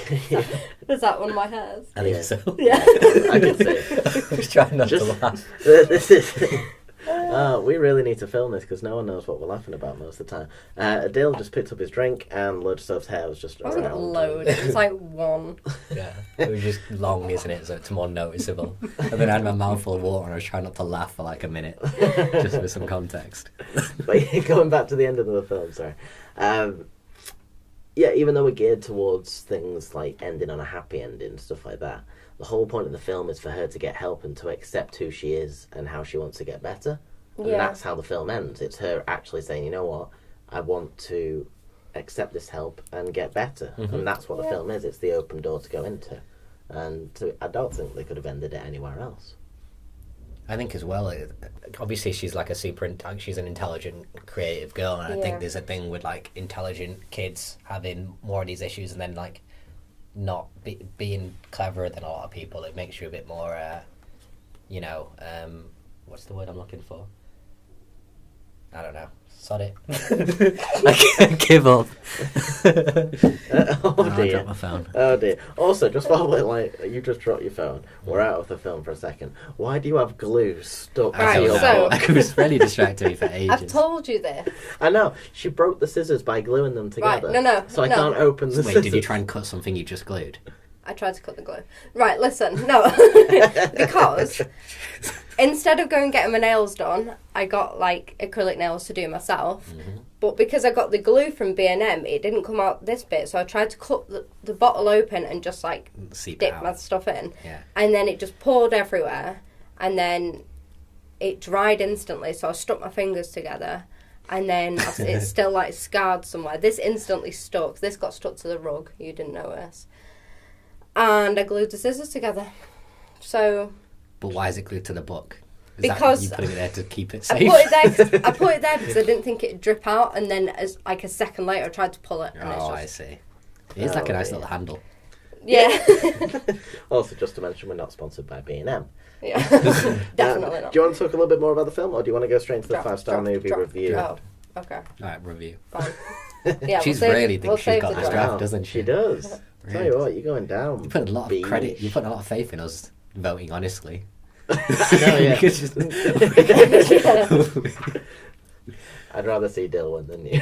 that one of my hairs? I think so. Yeah. I can see. I was trying not to laugh. This is... we really need to film this because no one knows what we're laughing about most of the time. Adil just picked up his drink and Lodestove's hair was just Wasn't around. load. It was like one. Yeah, it was just long, isn't it? So it's more noticeable. And then I had my mouth full of water and I was trying not to laugh for like a minute, just for some context. But going back to the end of the film, sorry. Yeah, even though we're geared towards things like ending on a happy ending, stuff like that, the whole point of the film is for her to get help and to accept who she is and how she wants to get better. And that's how the film ends. It's her actually saying, you know what, I want to accept this help and get better. And that's what the film is. It's the open door to go into. And I don't think they could have ended it anywhere else. I think as well, obviously she's like she's an intelligent, creative girl, and I think there's a thing with like intelligent kids having more of these issues, and then like not being cleverer than a lot of people. It makes you a bit more, you know, what's the word I'm looking for? I don't know. Sod it. I can't give up. Oh dear. I dropped my phone. Oh dear. Also, just while you just dropped your phone, we're out of the film for a second. Why do you have glue stuck Right, to your so- book? It was really distracting me for ages. I've told you this. I know. She broke the scissors by gluing them together. Right, no. So I can't open the Wait, scissors. did you try and cut something you just glued? I tried to cut the glue. Right, listen, no. Because instead of going and getting my nails done, I got like acrylic nails to do myself. But because I got the glue from B&M, it didn't come out this bit. So I tried to cut the bottle open and just like dip my stuff in. Yeah. And then it just poured everywhere. And then it dried instantly. So I stuck my fingers together. And then it's still like scarred somewhere. This instantly stuck. This got stuck to the rug. You didn't notice. And I glued the scissors together. So... But why is it glued to the book? Is because you putting it there to keep it safe? I put it there because I didn't think it'd drip out, and then as like a second later I tried to pull it. And it's just... I see. It's like a nice little handle. Yeah. Also, just to mention, we're not sponsored by B&M. Yeah. Definitely not. Do you want to talk a little bit more about the film, or do you want to go straight into the 5-star movie review? Oh, okay. Alright, review. Fine. Yeah, She's really thinks she's got this Wow. draft, doesn't she? She does. Tell you what, you're going down. You put a lot of credit, beanish. you put a lot of faith in us voting honestly. I know, yeah. Because just- I'd rather see Dylan than you.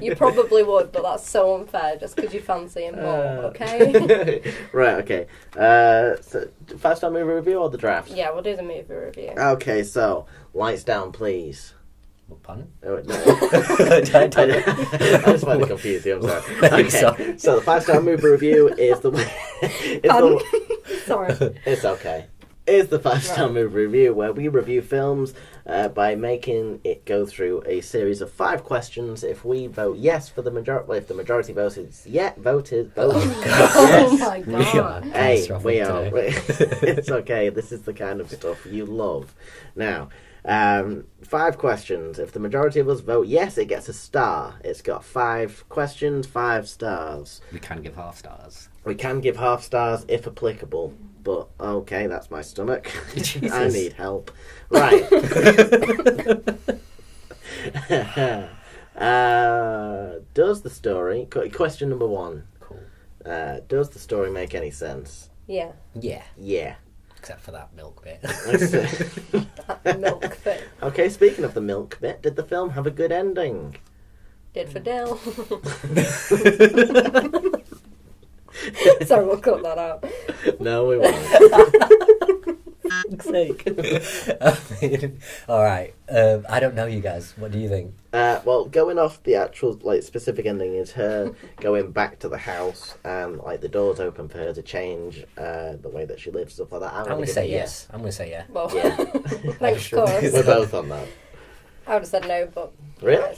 You probably would, but that's so unfair just because you fancy him more, okay? Right, okay. So, 5-star movie review or the draft? Yeah, we'll do the movie review. Okay, so, lights down, please. What pun? Oh, no. I I just find it confusing, I'm sorry. Very Okay, sorry. so the 5-star movie review is the... Sorry. It's okay. is the 5-star Right. movie review, where we review films by making it go through a series of 5 questions. If we vote yes for the majority, well, if the majority voted voted. Oh Yes. my We are god. Hey, catastrophic we are. today. It's okay. This is the kind of stuff you love. Now, 5 questions. If the majority of us vote yes, it gets a star. It's got 5 questions, 5 stars. We can give half stars. We can give half stars if applicable, but okay, that's my stomach. Jesus. I need help. Right. Does the story... Question number 1. Cool. Does the story make any sense? Yeah. Yeah, Yeah. except for that milk bit. Let's see. That milk thing. Okay, speaking of the milk bit, did the film have a good ending? Did for Dill. Sorry, we'll cut that out. No, we won't. fuck's sake. All right. I don't know, you guys. What do you think? Well, going off the actual specific ending is her going back to the house and the doors open for her to change the way that she lives, stuff like that. I'm going to say yes. I'm going to say yeah. Well, Yeah. thanks, of course. We're both on that. I would have said no, but... Really?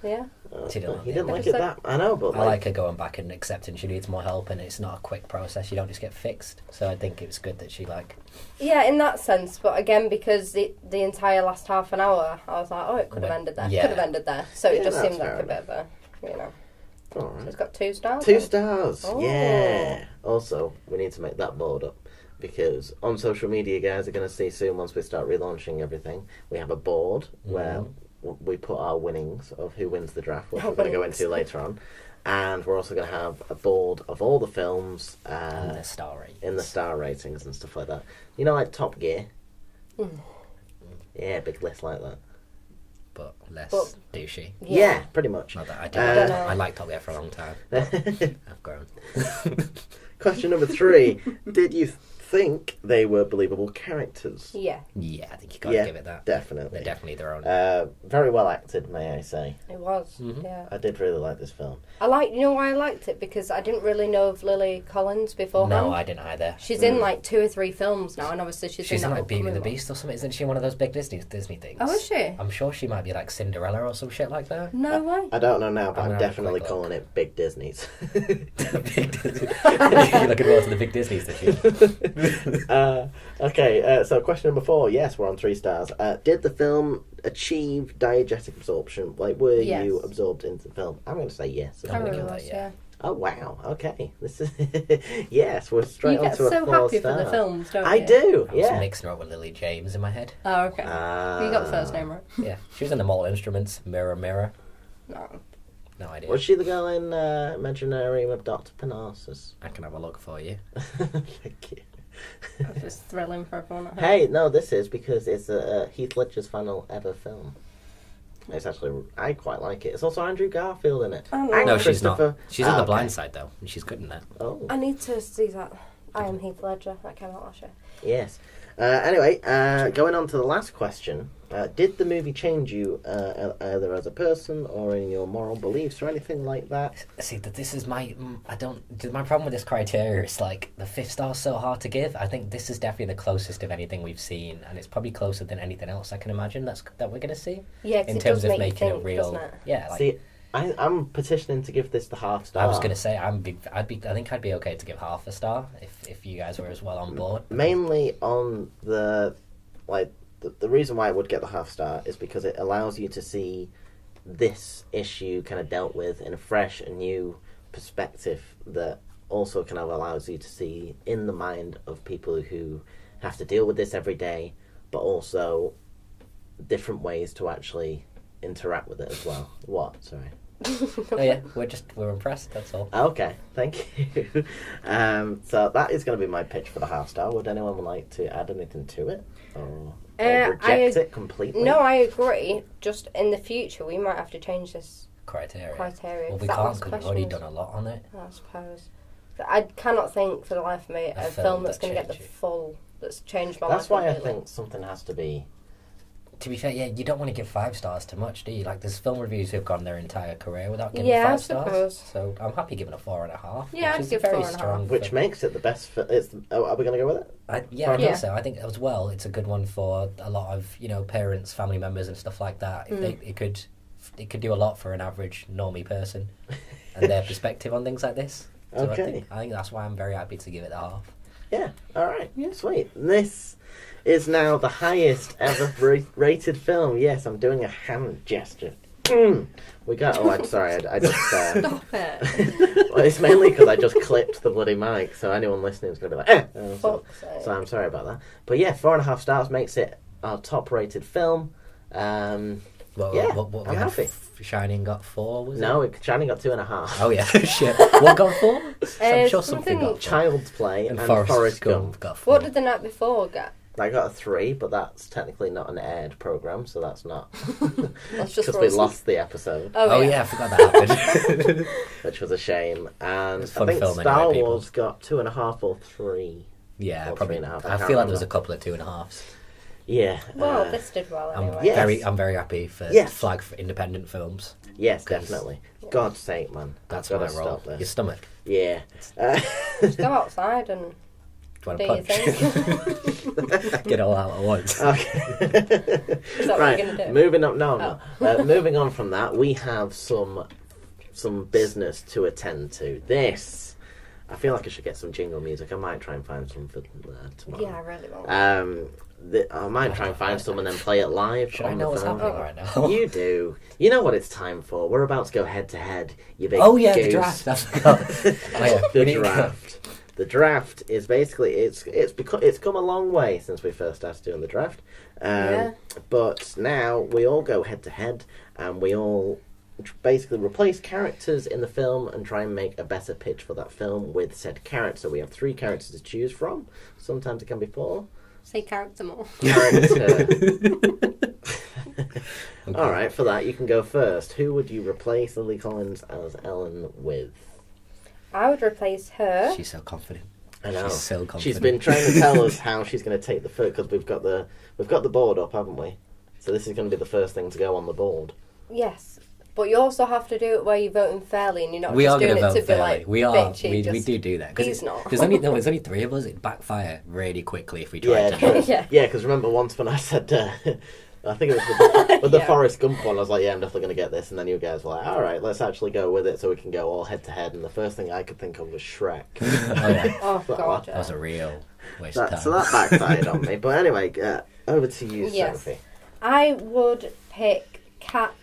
Yeah. She didn't like He it. didn't like it that. I know, but I like her going back and accepting she needs more help, and it's not a quick process. You don't just get fixed. So I think it was good that she Yeah, in that sense, but again, because the entire last half an hour, I was like, oh, it could have ended there. Yeah. Could have ended there. So Yeah, it just that's seemed like fair a bit of a, All So right. it's got 2 stars. 2 stars. Oh. Yeah. Also, we need to make that board up because on social media, guys are going to see soon once we start relaunching everything. We have a board where we put our winnings of who wins the draft, which we're going to go into later on. And we're also going to have a board of all the films and the star ratings. in the star ratings and stuff like that. You know, like Top Gear? Yeah, big list like that. But less But- douchey. Yeah, pretty much. Not that I don't don't. know. I liked Top Gear for a long time. I've grown. Question number 3. Did you think they were believable characters? Yeah, Yeah, I think you got to give it that. Definitely. They're definitely their own. Very well acted, may I say. it was. Yeah. I did really like this film. You know why I liked it? Because I didn't really know of Lily Collins beforehand. No, I didn't either. She's in 2 or 3 films now, and obviously she's She's in in that like Beauty and the upcoming Beast or something. Isn't she one of those big Disney things? one. Oh, is she? I'm sure she might be like Cinderella or some shit like that. No way. I don't know now, but I'm I'm gonna have a definitely quick calling it Big Disney's. Big Disney. You're looking more to the big Disneys than you. Okay, so question number 4. Yes, we're on 3 stars. Did the film achieve diegetic absorption? Were Yes. you absorbed into the film? I'm going to say yes. I I'm really gonna give was, that, yeah. yeah. Oh, wow. Okay. This is... yes, we're straight You on get to a so 4 happy star. for the films, don't I you? do, I was yeah. mixing her up with Lily James in my head. Oh, okay. You got the first name right. Yeah, she was in the Mortal Instruments, Mirror Mirror. No. No idea. Was she the girl in Imaginarium of Dr. Parnassus? I can have a look for you. Thank you. That's just thrilling for everyone at home. Hey, no, this is because it's Heath Ledger's final ever film. It's actually, I quite like it. It's also Andrew Garfield in it. Oh, no. And No, she's not. Christopher- She's in Ah, The okay. Blind Side though, and she's good in that. Oh, I need to see that. I Am Heath Ledger. That came out last year. yes. Anyway, going on to the last question. Did the movie change you either as a person or in your moral beliefs or anything like that? See, that this is my my problem with this criteria is the 5th star's so hard to give. I think this is definitely the closest of anything we've seen, and it's probably closer than anything else I can imagine that we're gonna see. Yeah, 'cause in it terms does of make you making think, a real, doesn't it? yeah. See, I'm petitioning to give this the half star. I was gonna say I think I'd be okay to give half a star if you guys were as well on board. Mainly on the reason why I would get the half star is because it allows you to see this issue kind of dealt with in a fresh and new perspective that also kind of allows you to see in the mind of people who have to deal with this every day, but also different ways to actually interact with it as well. What? Sorry. Oh yeah, we're impressed. That's all. Okay, thank you. So that is going to be my pitch for the half star. Would anyone like to add anything to it? Or reject it completely? No, I agree. Just in the future, we might have to change this Criteria. criteria. Well, we that can't last because we've already question done a lot on it. I suppose. But I cannot think for the life of me A a film film that's that going to get the changed you. full, that's changed my life. That's why I completely. think something has to be To be fair, yeah, you don't want to give 5 stars too much, do you? Like, there's film reviews who've gone their entire career without giving Yeah, 5 I stars. suppose. So I'm happy giving a 4.5. Yeah, which I'd is give very 4.5. strong. Which makes it the best. Are we going to go with it? I Yeah. think so. I think as well, it's a good one for a lot of parents, family members, and stuff like that. If it could do a lot for an average normie person and their perspective on things like this. So Okay. I think that's why I'm very happy to give it a half. Yeah. All right. Sweet. This is now the highest ever rated film. Yes, I'm doing a hand gesture. We got. Oh, I'm sorry. I just. Stop it. Well, it's mainly because I just clipped the bloody mic, so anyone listening is going to be like, eh. Fuck's sake. So I'm sorry about that. But yeah, 4.5 stars makes it our top-rated film. What I'm we had, happy. Shining got 4, was it? No, Shining got 2.5. Oh yeah, shit. What got 4? I'm sure something got 4. Child's Play and Forrest Forrest Gump. got 4. What did the night before get? I got a 3, but that's technically not an aired program, so that's not. That's just Because we Frozen. lost the episode, Oh yeah, I forgot that happened. which was a shame. And It's I fun think film Star anyway, people. Wars got 2.5 or 3. Yeah, Or probably. 3.5, I I can't feel like there was remember. a couple of 2.5s. Yeah. Well, this did well anyway. Yes. I'm very happy for Yes. flag for independent films. Yes, 'Cause- definitely. God's sake, man. That's I've my gotta role. stop this. Your stomach. Yeah. Just go outside and Do you do want your to punch? thing. Get it all out at once. Okay. Is that what Right, you're going to do? moving on. No. Moving on from that, we have some business to attend to. This, I feel like I should get some jingle music. I might try and find some for tomorrow. Yeah, I really won't. I might try and find some and then play it live. Should I on know the what's phone. happening right now? You do. You know what it's time for. We're about to go head to head. You big Oh yeah, the goose. draft. I forgot. Oh yeah, The we need to go. draft. The draft is basically it's come a long way since we first started doing the draft. Yeah. But now we all go head to head, and we all basically replace characters in the film and try and make a better pitch for that film with said character. We have 3 characters to choose from. Sometimes it can be 4. Say character more. Character. Okay. All right, for that you can go first. Who would you replace Lily Collins as Ellen with? I would replace her. She's so confident. I know. She's so confident. She's been trying to tell us how she's going to take the first, because we've got the board up, haven't we? So this is going to be the first thing to go on the board. Yes. But you also have to do it where you're voting fairly and you're not We just are going doing to it vote to be fairly. like, We are. bitchy, We just- do that. He's not. There's only 3 of us. It'd backfire really quickly if we tried Yeah, to. true. Yeah. Yeah, because remember once when I said, I think it was with the Yeah. Forrest Gump one, I was like, yeah, I'm definitely going to get this, and then you guys were like, all right, let's actually go with it so we can go all head to head, and the first thing I could think of was Shrek. Oh yeah, Oh, God. that was a real waste of time. So that backfired on me. But anyway, over to you, Yes. Sophie. I would pick Kat,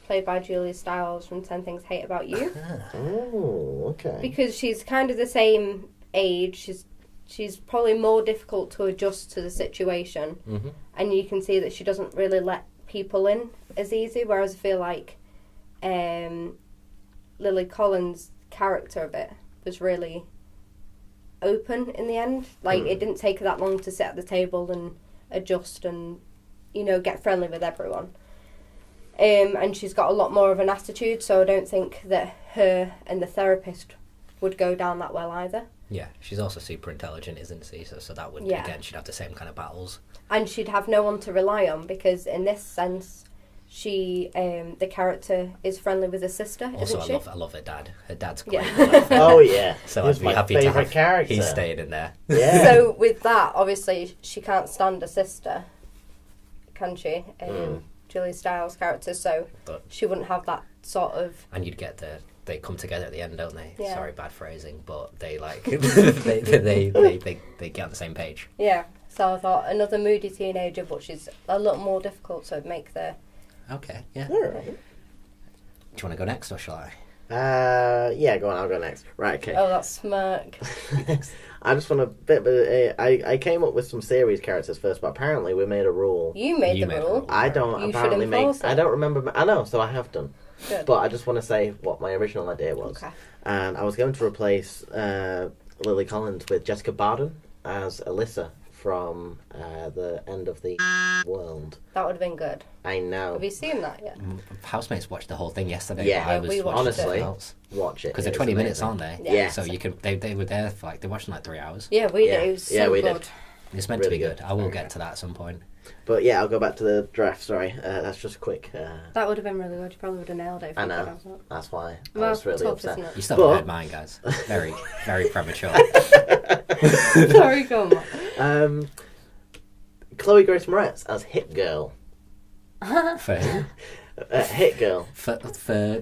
played by Julia Stiles from 10 Things I Hate About You. Oh, okay. Because she's kind of the same age. She's probably more difficult to adjust to the situation. Mm-hmm. And you can see that she doesn't really let people in as easy, whereas I feel like Lily Collins' character of it was really open in the end. Like, it didn't take her that long to sit at the table and adjust and, get friendly with everyone. And she's got a lot more of an attitude, so I don't think that her and the therapist would go down that well either. Yeah, she's also super intelligent, isn't she? So that would, Yeah. again, she'd have the same kind of battles. And she'd have no one to rely on, because in this sense, she, the character, is friendly with her sister, Also, isn't she? I love her dad. Her dad's great. Yeah. Oh, yeah. So He's I'd be my happy to favourite have character. he stayed in there. Yeah. So with that, obviously, she can't stand her sister, can she? Julia Stiles' character, so But- she wouldn't have that sort of... And you'd get they come together at the end, don't they? Yeah. Sorry, bad phrasing, but they like they get on the same page. Yeah, so I thought another moody teenager, but she's a little more difficult, so it'd make the... Okay, yeah. All right. Do you want to go next, or shall I? Yeah, go on, I'll go next. Right, okay. Oh, that smirk. I just want a bit of I came up with some series characters first, but apparently we made a rule. You made You the made the rule. rule. I don't You should apparently make... enforce it. I don't remember... I know, so I have done. Good. But I just want to say what my original idea was. Okay. And I was going to replace Lily Collins with Jessica Barden as Alyssa from the end of the world. That would have been good. I know. Have you seen that yet? Housemates watched the whole thing yesterday. Yeah. but I Yeah, was we watched watching it. something else. Watch it. Because they're It's 20 minutes, amazing. aren't they? Yeah. So you can. They were there for they watched in 3 hours. Yeah, we Yeah. do. It was so Yeah, we good. did. It's meant Really to be good. good. I will get to that at some point. But yeah, I'll go back to the draft. Sorry, that's just quick. That would have been really good. You probably would have nailed it. If I you know. could have that. That's why I Well, was really tough, upset. isn't it? You still But- haven't heard mine, guys. Very, very premature. Sorry, go on. Chloe Grace Moretz as Hit Girl. For who? Hit Girl. For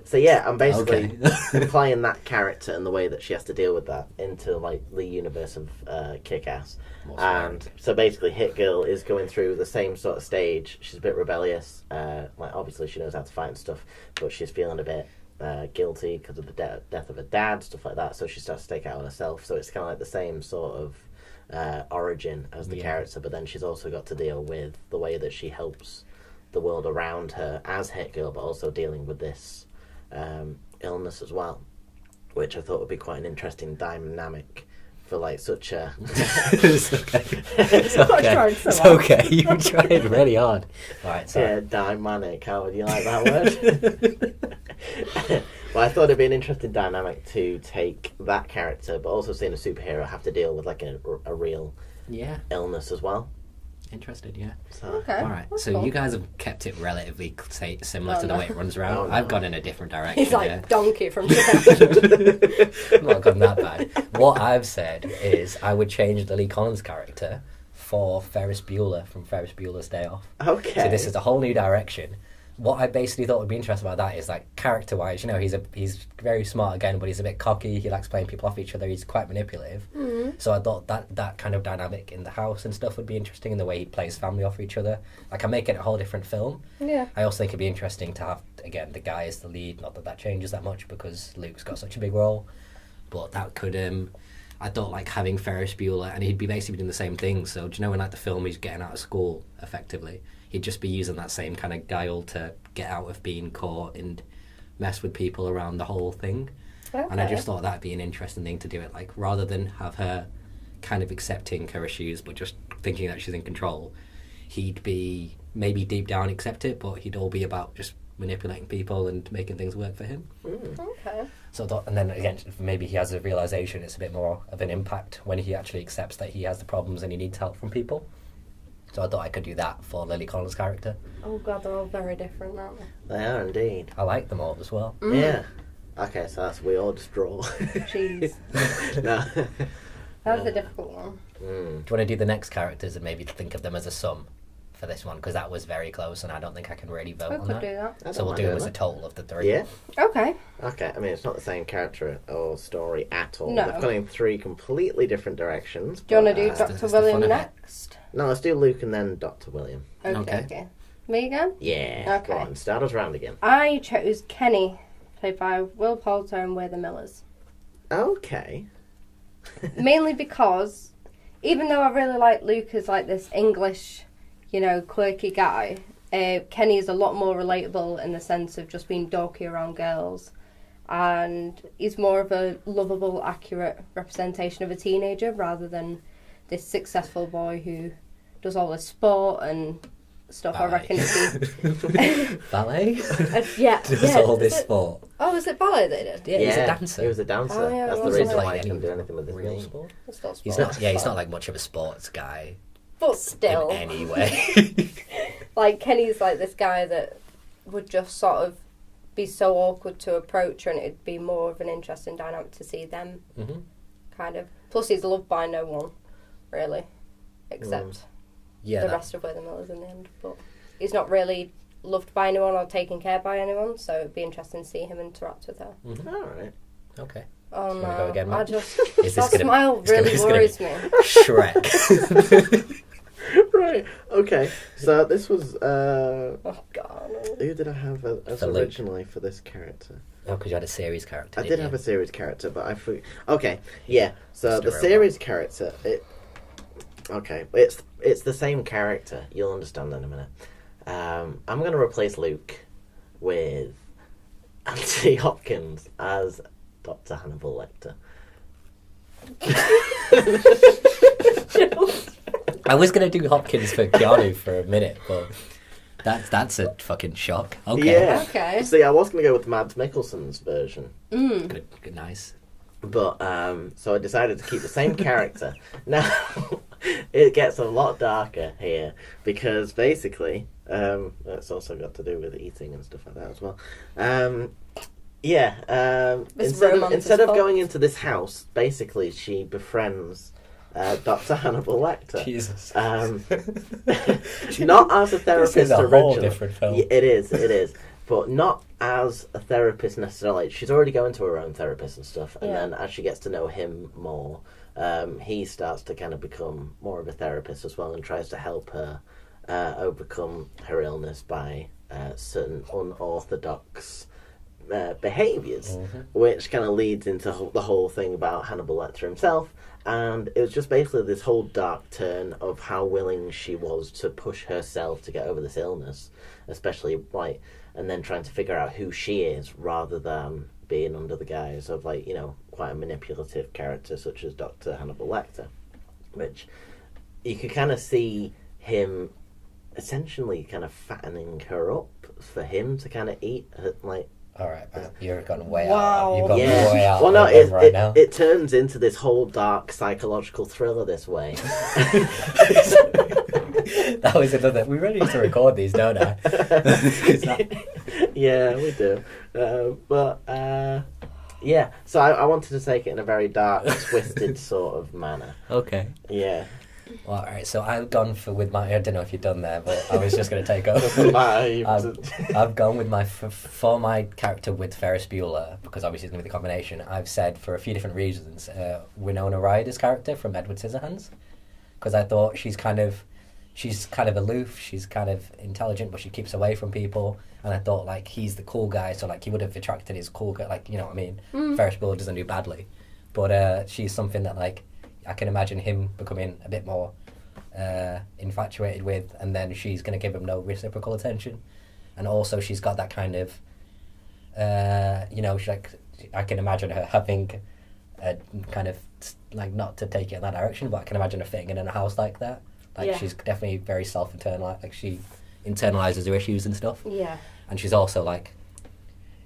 So yeah, I'm basically Okay. applying that character and the way that she has to deal with that into like the universe of Kick-Ass. More And so basically, Hit Girl is going through the same sort of stage. She's a bit rebellious. Like obviously she knows how to fight and stuff, but she's feeling a bit guilty because of the death of her dad, stuff like that. So she starts to take it out on herself. So it's kind of like the same sort of origin as the character, but then she's also got to deal with the way that she helps the world around her as Hit Girl, but also dealing with this illness as well, which I thought would be quite an interesting dynamic for like such a. It's okay. It's I okay. tried so It's hard. okay. You tried really hard. Right, sorry. Yeah, dynamic. How would you like that word? Well, I thought it'd be an interesting dynamic to take that character, but also seeing a superhero have to deal with like a real Yeah, illness as well. interested. Yeah. So Okay. All right. That's So cool. you guys have kept it relatively similar Oh, to the no. way it runs around. Oh, no. I've gone in a different direction. He's like here. Donkey from Shrek. I've not gone that bad. What I've said is I would change Lily Collins' character for Ferris Bueller from Ferris Bueller's Day Off. okay. So this is a whole new direction. What I basically thought would be interesting about that is like character-wise, you know, he's very smart again, but he's a bit cocky. He likes playing people off each other. He's quite manipulative. Mm-hmm. So I thought that kind of dynamic in the house and stuff would be interesting in the way he plays family off each other. Like I'm making it a whole different film. Yeah. I also think it'd be interesting to have again the guy as the lead. Not that changes that much because Luke's got such a big role, but that could. I thought like having Ferris Bueller and he'd be basically doing the same thing. So do you know in like the film he's getting out of school effectively? He'd just be using that same kind of guile to get out of being caught and mess with people around the whole thing. Okay. And I just thought that'd be an interesting thing to do it. Like rather than have her kind of accepting her issues but just thinking that she's in control, he'd be maybe deep down accept it, but he'd all be about just manipulating people and making things work for him. Okay. So I thought, and then again, maybe he has a realization it's a bit more of an impact when he actually accepts that he has the problems and he needs help from people. So I thought I could do that for Lily Collins' character. Oh god, they're all very different, aren't they? They are indeed. I like them all as well. Yeah. Okay, so that's we all just draw. Jeez. No. That was a difficult one. Do you want to do the next characters and maybe think of them as a sum for this one? Because that was very close and I don't think I can really vote We on could that. do that. I So don't we'll mind do them doing as a that. total of the three. Yeah. Okay. Okay. I mean, it's not the same character or story at all. No. They've gone in three completely different directions. Do you want to but, do That's Dr. the fun William of it. next? No, let's do Luke and then Dr. William. Okay. Okay. Me again? Yeah. Okay. Go on, start us round again. I chose Kenny, played by Will Poulter and We're the Millers. Okay. Mainly because, even though I really like Luke as like this English, quirky guy, Kenny is a lot more relatable in the sense of just being dorky around girls. And he's more of a lovable, accurate representation of a teenager rather than this successful boy who does all this sport and stuff. I reckon it'd be... Ballet? yeah. Does all this sport. Oh, was it ballet they did? Yeah, he's a dancer. He was a dancer. Oh, yeah, That's he the was reason like why he any can do anything with his real name. sport. It's not He's sport. not. Yeah, he's not like much of a sports guy But still. in any way. Like, Kenny's like this guy that would just sort of be so awkward to approach, and it'd be more of an interesting dynamic to see them, kind of. Plus, he's loved by no one, really, except Yeah, the that- rest of We're the Millers in the end. But he's not really loved by anyone or taken care by anyone, so it'd be interesting to see him interact with her. All right. Okay. Oh, Shall we no. go again, I Matt? just... Is this that gonna- smile it's gonna- really it's gonna worries be- me. Shrek. Right. Okay. So this was. Oh, God. Who did I have as For Luke. originally for this character? Oh, because you had a series character. I didn't did have you? a series character, but I forgot. Okay, yeah. So Just a the robot. series character, okay, it's the same character. You'll understand in a minute. I'm going to replace Luke with Anthony Hopkins as Dr. Hannibal Lecter. I was gonna do Hopkins for Keanu for a minute, but that's a fucking shock. Okay. Yeah. Okay. See, I was going to go with Mads Mikkelsen's version, Good, nice. but so I decided to keep the same character. Now, it gets a lot darker here because basically, it's also got to do with eating and stuff like that as well. Instead of going into this house, basically she befriends Dr. Hannibal Lecter. Jesus. Not as a therapist This is a originally. whole different film. Yeah, it is. But not as a therapist necessarily. She's already going to her own therapist and stuff, and then as she gets to know him more, he starts to kind of become more of a therapist as well and tries to help her overcome her illness by certain unorthodox behaviours, which kind of leads into the whole thing about Hannibal Lecter himself. And it was just basically this whole dark turn of how willing she was to push herself to get over this illness, especially and then trying to figure out who she is rather than being under the guise of quite a manipulative character such as Dr. Hannibal Lecter, which you could kind of see him essentially kind of fattening her up for him to kind of eat All right, Matt, you've gone way Wow. out. You've gone Yeah. way out. Well, no, right now. it turns into this whole dark psychological thriller this way. That was another. We really need to record these, don't I? Yeah, we do. Yeah. So I wanted to take it in a very dark, twisted sort of manner. Okay. Yeah. Well, all right. So I've gone with my. I don't know if you've done there, but I was just going to take over. I've gone with for my character with Ferris Bueller, because obviously it's going to be the combination. I've said for a few different reasons, Winona Ryder's character from Edward Scissorhands, because I thought she's kind of aloof, she's kind of intelligent, but she keeps away from people. And I thought he's the cool guy, so he would have attracted his cool guy. You know what I mean? Ferris Bueller doesn't do badly, but she's something that I can imagine him becoming a bit more infatuated with, and then she's going to give him no reciprocal attention. And also she's got that kind of, I can imagine her having a kind of, not to take it in that direction, but I can imagine her fitting in a house like that. She's definitely very self-internalized, she internalizes her issues and stuff. Yeah. And she's also I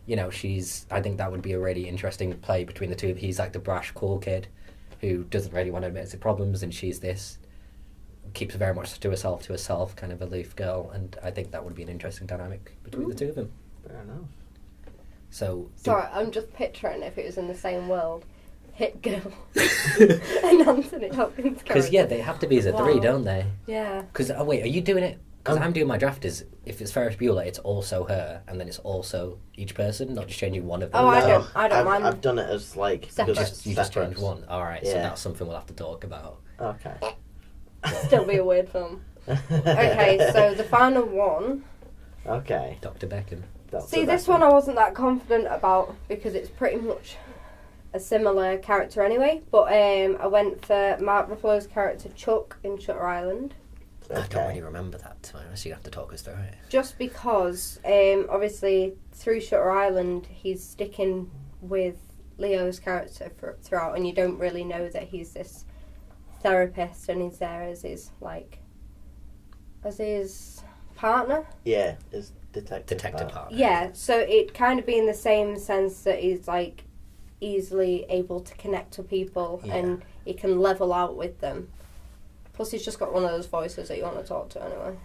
think that would be a really interesting play between the two. He's the brash, cool kid who doesn't really want to admit his problems, and she's this keeps very much to herself, kind of aloof girl, and I think that would be an interesting dynamic between the two of them. Fair enough. So Sorry, I'm just picturing if it was in the same world, Hit Girl and Anthony Hopkins. because they have to be as a three, don't they? Yeah. Because wait, are you doing it? Because I'm doing my draft is if it's Ferris Bueller, it's also her, and then it's also each person, not just changing one of them. Oh, I don't mind. I've done it as Separate. You just changed one. All right, so Yeah. that's something we'll have to talk about. Okay. Still be a weird film. Okay, so the final one. Okay. Dr. Beckham. See, this one I wasn't that confident about because it's pretty much a similar character anyway. But I went for Mark Ruffalo's character Chuck in Shutter Island. I don't really remember that, so you have to talk us through it. Just because, obviously, through Shutter Island, he's sticking with Leo's character throughout, and you don't really know that he's this therapist, and he's there as his partner. Yeah, his detective partner. Yeah, so it kind of be in the same sense that he's easily able to connect with people, and he can level out with them. Plus, he's just got one of those voices that you want to talk to anyway.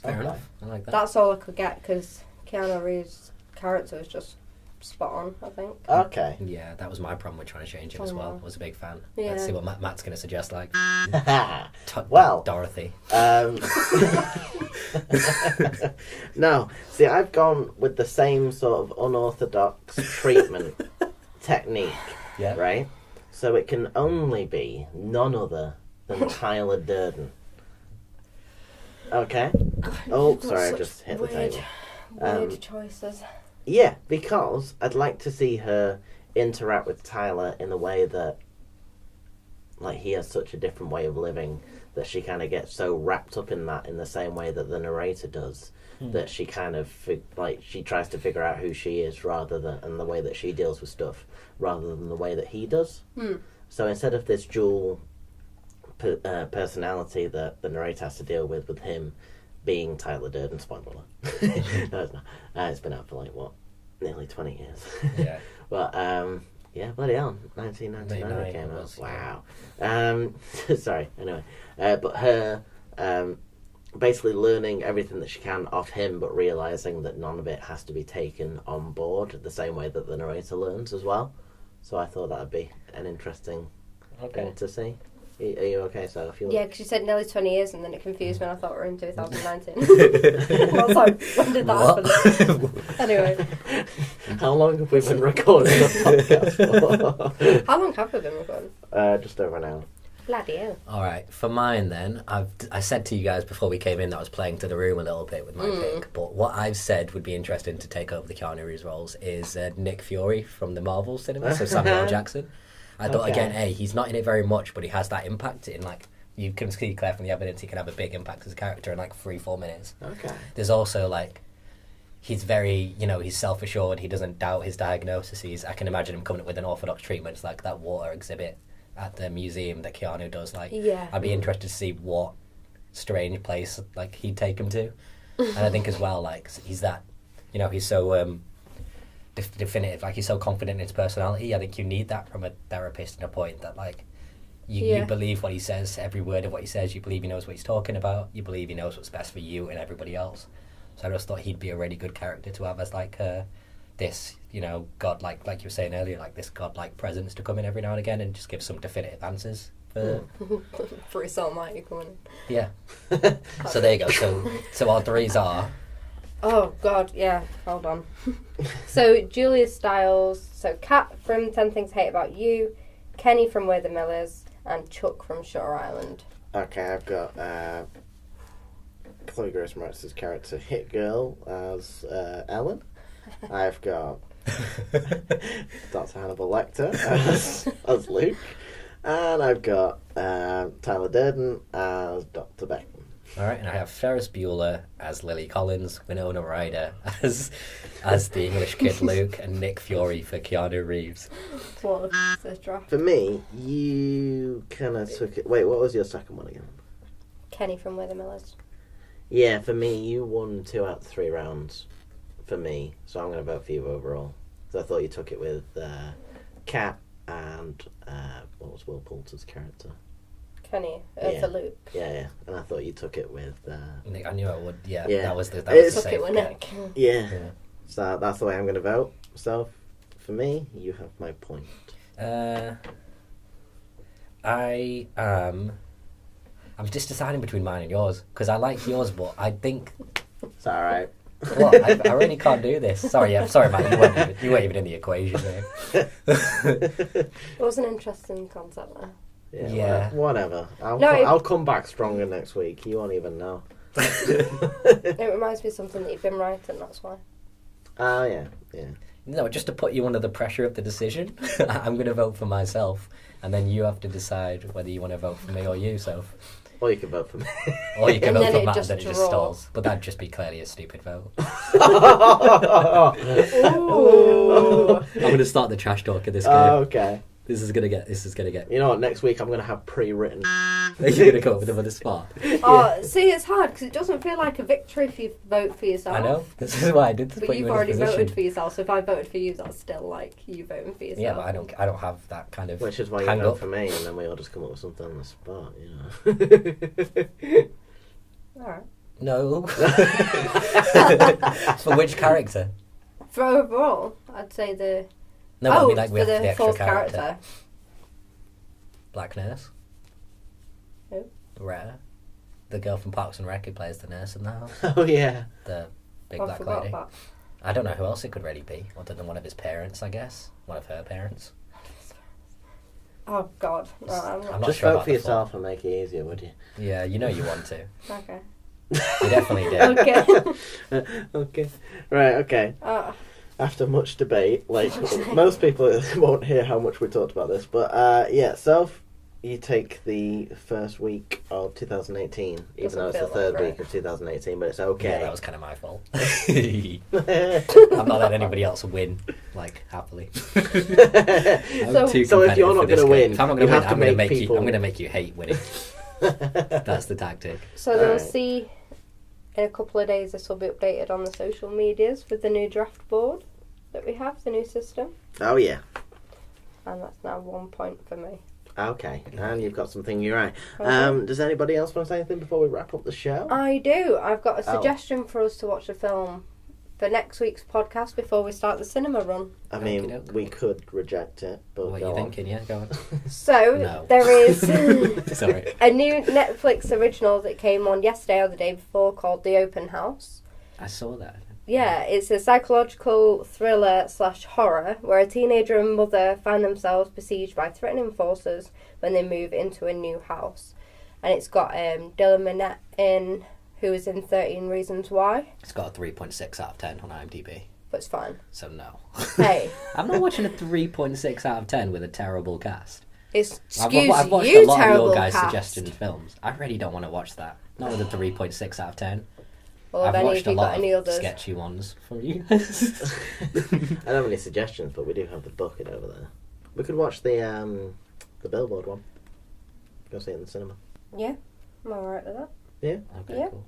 Fair enough. I like that. That's all I could get because Keanu Reeves' character is just spot on, I think. Okay. Yeah, that was my problem with trying to change him as well. I was a big fan. Yeah. Let's see what Matt's going to suggest. Well, Dorothy. No, see, I've gone with the same sort of unorthodox treatment technique. Yeah. Right? So it can only be none other than Tyler Durden. Okay? Oh, sorry, I just hit the table. Weird choices. Yeah, because I'd like to see her interact with Tyler in the way that he has such a different way of living that she kind of gets so wrapped up in that in the same way that the narrator does, that she kind of she tries to figure out who she is and the way that she deals with stuff rather than the way that he does. So instead of this dual personality that the narrator has to deal with him being Tyler Durden, spoiler. No, it's not. It's been out for nearly 20 years. Yeah. But Yeah, bloody hell, 1999 it came out. was, Wow. Sorry. Anyway, but her basically learning everything that she can off him, but realizing that none of it has to be taken on board the same way that the narrator learns as well. So I thought that'd be an interesting thing to see. Are you okay? So if you Yeah, because you said nearly 20 years and then it confused me and I thought we were in 2019. I was like, when did that happen? Anyway. How long have we been recording the podcast How long have we been recording? for? Just over an hour. Bloody hell. All right, for mine then, I said to you guys before we came in that I was playing to the room a little bit with my pick, but what I've said would be interesting to take over the Keanu Reeves roles is Nick Fury from the Marvel cinema, so Samuel L. Jackson. I thought, again, he's not in it very much, but he has that impact in, like, you can see clear from the evidence he can have a big impact as a character in, like, 3-4 minutes. Okay. There's also, like, he's very, he's self-assured, he doesn't doubt his diagnoses. I can imagine him coming up with an orthodox treatment, it's like that water exhibit at the museum that Keanu does. Like, Yeah. I'd be interested to see what strange place, like, he'd take him to. And I think as well, like, he's that, he's so... definitive, like he's so confident in his personality. I think you need that from a therapist in a point that like you believe what he says, every word of what he says, you believe he knows what he's talking about, you believe he knows what's best for you and everybody else. So I just thought he'd be a really good character to have as like this, god like you were saying earlier, like this godlike presence to come in every now and again and just give some definitive answers for For his almighty coming in. yeah. So there you go. So our threes are Oh, God, yeah. Hold on. So, Julia Stiles. So, Kat from 10 Things I Hate About You. Kenny from We're the Millers. And Chuck from Shutter Island. Okay, I've got Chloe Grace Moretz's character Hit Girl as Ellen. I've got Dr. Hannibal Lecter as Luke. And I've got Tyler Durden as Dr. Beck. all right, and I have Ferris Bueller as Lily Collins, Winona Ryder as the English kid Luke, and Nick Fury for Keanu Reeves. What a draft. For me, you kind of took it... Wait, what was your second one again? Kenny from We're the Millers. Yeah, for me, you won 2 out of 3 rounds for me, so I'm going to vote for you overall. So I thought you took it with Kat and what was Will Poulter's character? Kenny Yeah. for Luke. Yeah, and I thought you took it with... Nick, I knew I would. Yeah, Yeah. that was the Took safe it with pick. Nick. Yeah. Yeah. So that's the way I'm going to vote. So, for me, you have my point. I'm just deciding between mine and yours because I like yours, but I think It's alright. what I really can't do this. Sorry, Matt, you weren't even in the equation there. It was an interesting concept there. Yeah. Whatever. No, I'll come back stronger next week. You won't even know. It reminds me of something that you've been writing, that's why. Oh, yeah. No, just to put you under the pressure of the decision, I'm going to vote for myself, and then you have to decide whether you want to vote for me or you. So, Or you can vote for me. or you can And vote then for it Matt, just and then it just draws. stalls. But that'd just be clearly a stupid vote. Ooh. I'm going to start the trash talk of this game. Okay. This is gonna get. You know what? Next week I'm going to have pre-written. You're gonna come up with another spot. Oh, see, it's hard because it doesn't feel like a victory if you vote for yourself. I know. This is why I did to But put you you've in already this position. voted for yourself, so if I voted for you, that's still like you voting for yourself. Yeah, but I don't have that kind of. Which is why you hang vote up. for me, and then we all just come up with something on the spot, you know. Alright. No. For which character? For overall, I'd say the. No, I oh, mean like for with the the extra fourth character. Black nurse. Who? Rare. The girl from Parks and Rec who plays the nurse in the house. Oh, yeah. The big I black forgot lady. that. I don't know who else it could really be, other than one of his parents, I guess. One of her parents. Oh God, no, I'm I'm not. not Just sure vote about for the yourself and make it easier, would you? Yeah, you know you want to. Okay. You definitely do. Okay. Okay. Right, okay. Oh, After much debate, like, most people won't hear how much we talked about this, but, yeah, so you take the first week of 2018, even Doesn't though it's the feel third like week of 2018, but it's okay. Yeah, that was kind of my fault. I'm not letting anybody else win, like, happily. I'm So- too So if you're competitive not for this gonna game. win, If I'm not you going to have win, to I'm going to make make people- you. I'm going to make you hate winning. That's the tactic. so they'll Alright. see in a couple of days. This will be updated on the social medias with the new draft board that we have, the new system. Oh, yeah. And that's now 1 point for me. Okay, and you've got something in your eye. Okay. Does anybody else want to say anything before we wrap up the show? I do. I've got a suggestion for us to watch a film for next week's podcast before we start the cinema run. I mean, Okey-doke. we could reject it, but What go are you on. thinking? Yeah, go on. So, No. there is Sorry. a new Netflix original that came on yesterday or the day before called The Open House. I saw that. Yeah, it's a psychological thriller / horror where a teenager and mother find themselves besieged by threatening forces when they move into a new house. And it's got Dylan Minnette in, who is in 13 Reasons Why, It's got a 3.6 out of 10 on IMDb, but it's fine. so no. Hey, I'm not watching a 3.6 out of 10 with a terrible cast. it's I've excuse watched you, a lot of terrible your guys' cast. suggested films. I really don't want to watch that. Not with a 3.6 out of 10. Well, have I've any watched of a you lot got any of others? sketchy ones from you guys. I don't have any suggestions, but we do have the bucket over there. We could watch the Billboard one. Go see it in the cinema. Yeah, I'm alright with that. Yeah, Okay, Yeah. cool.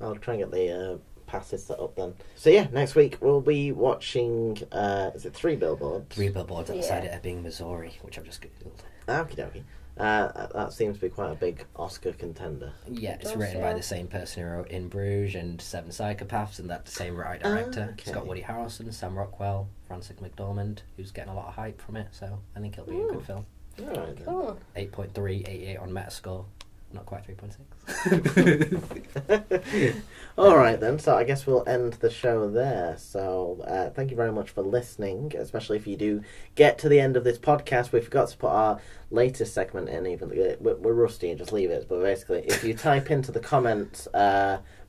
I'll try and get the passes set up then. So yeah, next week we'll be watching. Is it 3 Billboards? 3 billboards outside Yeah. of Ebbing, Missouri, which I've just googled. Okie dokie. That seems to be quite a big Oscar contender. Yeah, it's does, written by yeah. the same person who wrote In Bruges and Seven Psychopaths, and that's the same writer-director. It's got Okay. Woody Harrelson, Sam Rockwell, Francis McDormand, who's getting a lot of hype from it, so I think it'll be a good film. All right then. Cool. 8.3, 88 on Metascore. Not quite 3.6. All right then. So I guess we'll end the show there. So thank you very much for listening, especially if you do get to the end of this podcast. We forgot to put our latest segment in. Even we're rusty and just leave it. But basically, if you type into the comments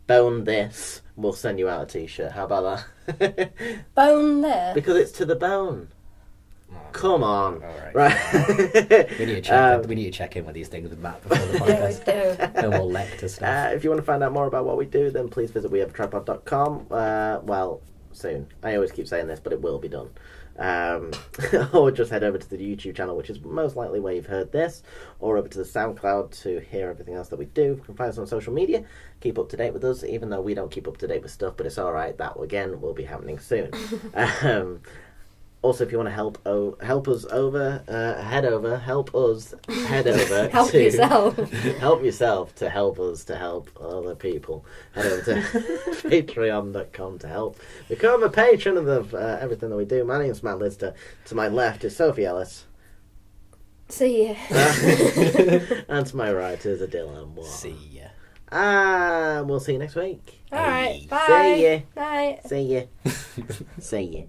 "bone this," we'll send you out a T-shirt. How about that? Bone there. Because it's to the bone. Come on. All right. Right. We need to check. We need to check in with these things with Matt before the Yeah, we podcast. do. And we'll lecture stuff. If you want to find out more about what we do, then please visit wehaveatripod.com. Well, soon. I always keep saying this, but it will be done. Or just head over to the YouTube channel, which is most likely where you've heard this, or over to the SoundCloud to hear everything else that we do. You can find us on social media. Keep up to date with us, even though we don't keep up to date with stuff, but it's alright. That, again, will be happening soon. Also, if you want to help us over, head over Help to yourself. help yourself to help us to help other people. Head over to patreon.com to help become a patron of everything that we do. My name's Matt Lister. To my left is Sophie Ellis. See ya. And to my right is Adila Moore. See ya. And we'll see you next week. Alright, Hey. bye. See ya. Night. See ya. See ya.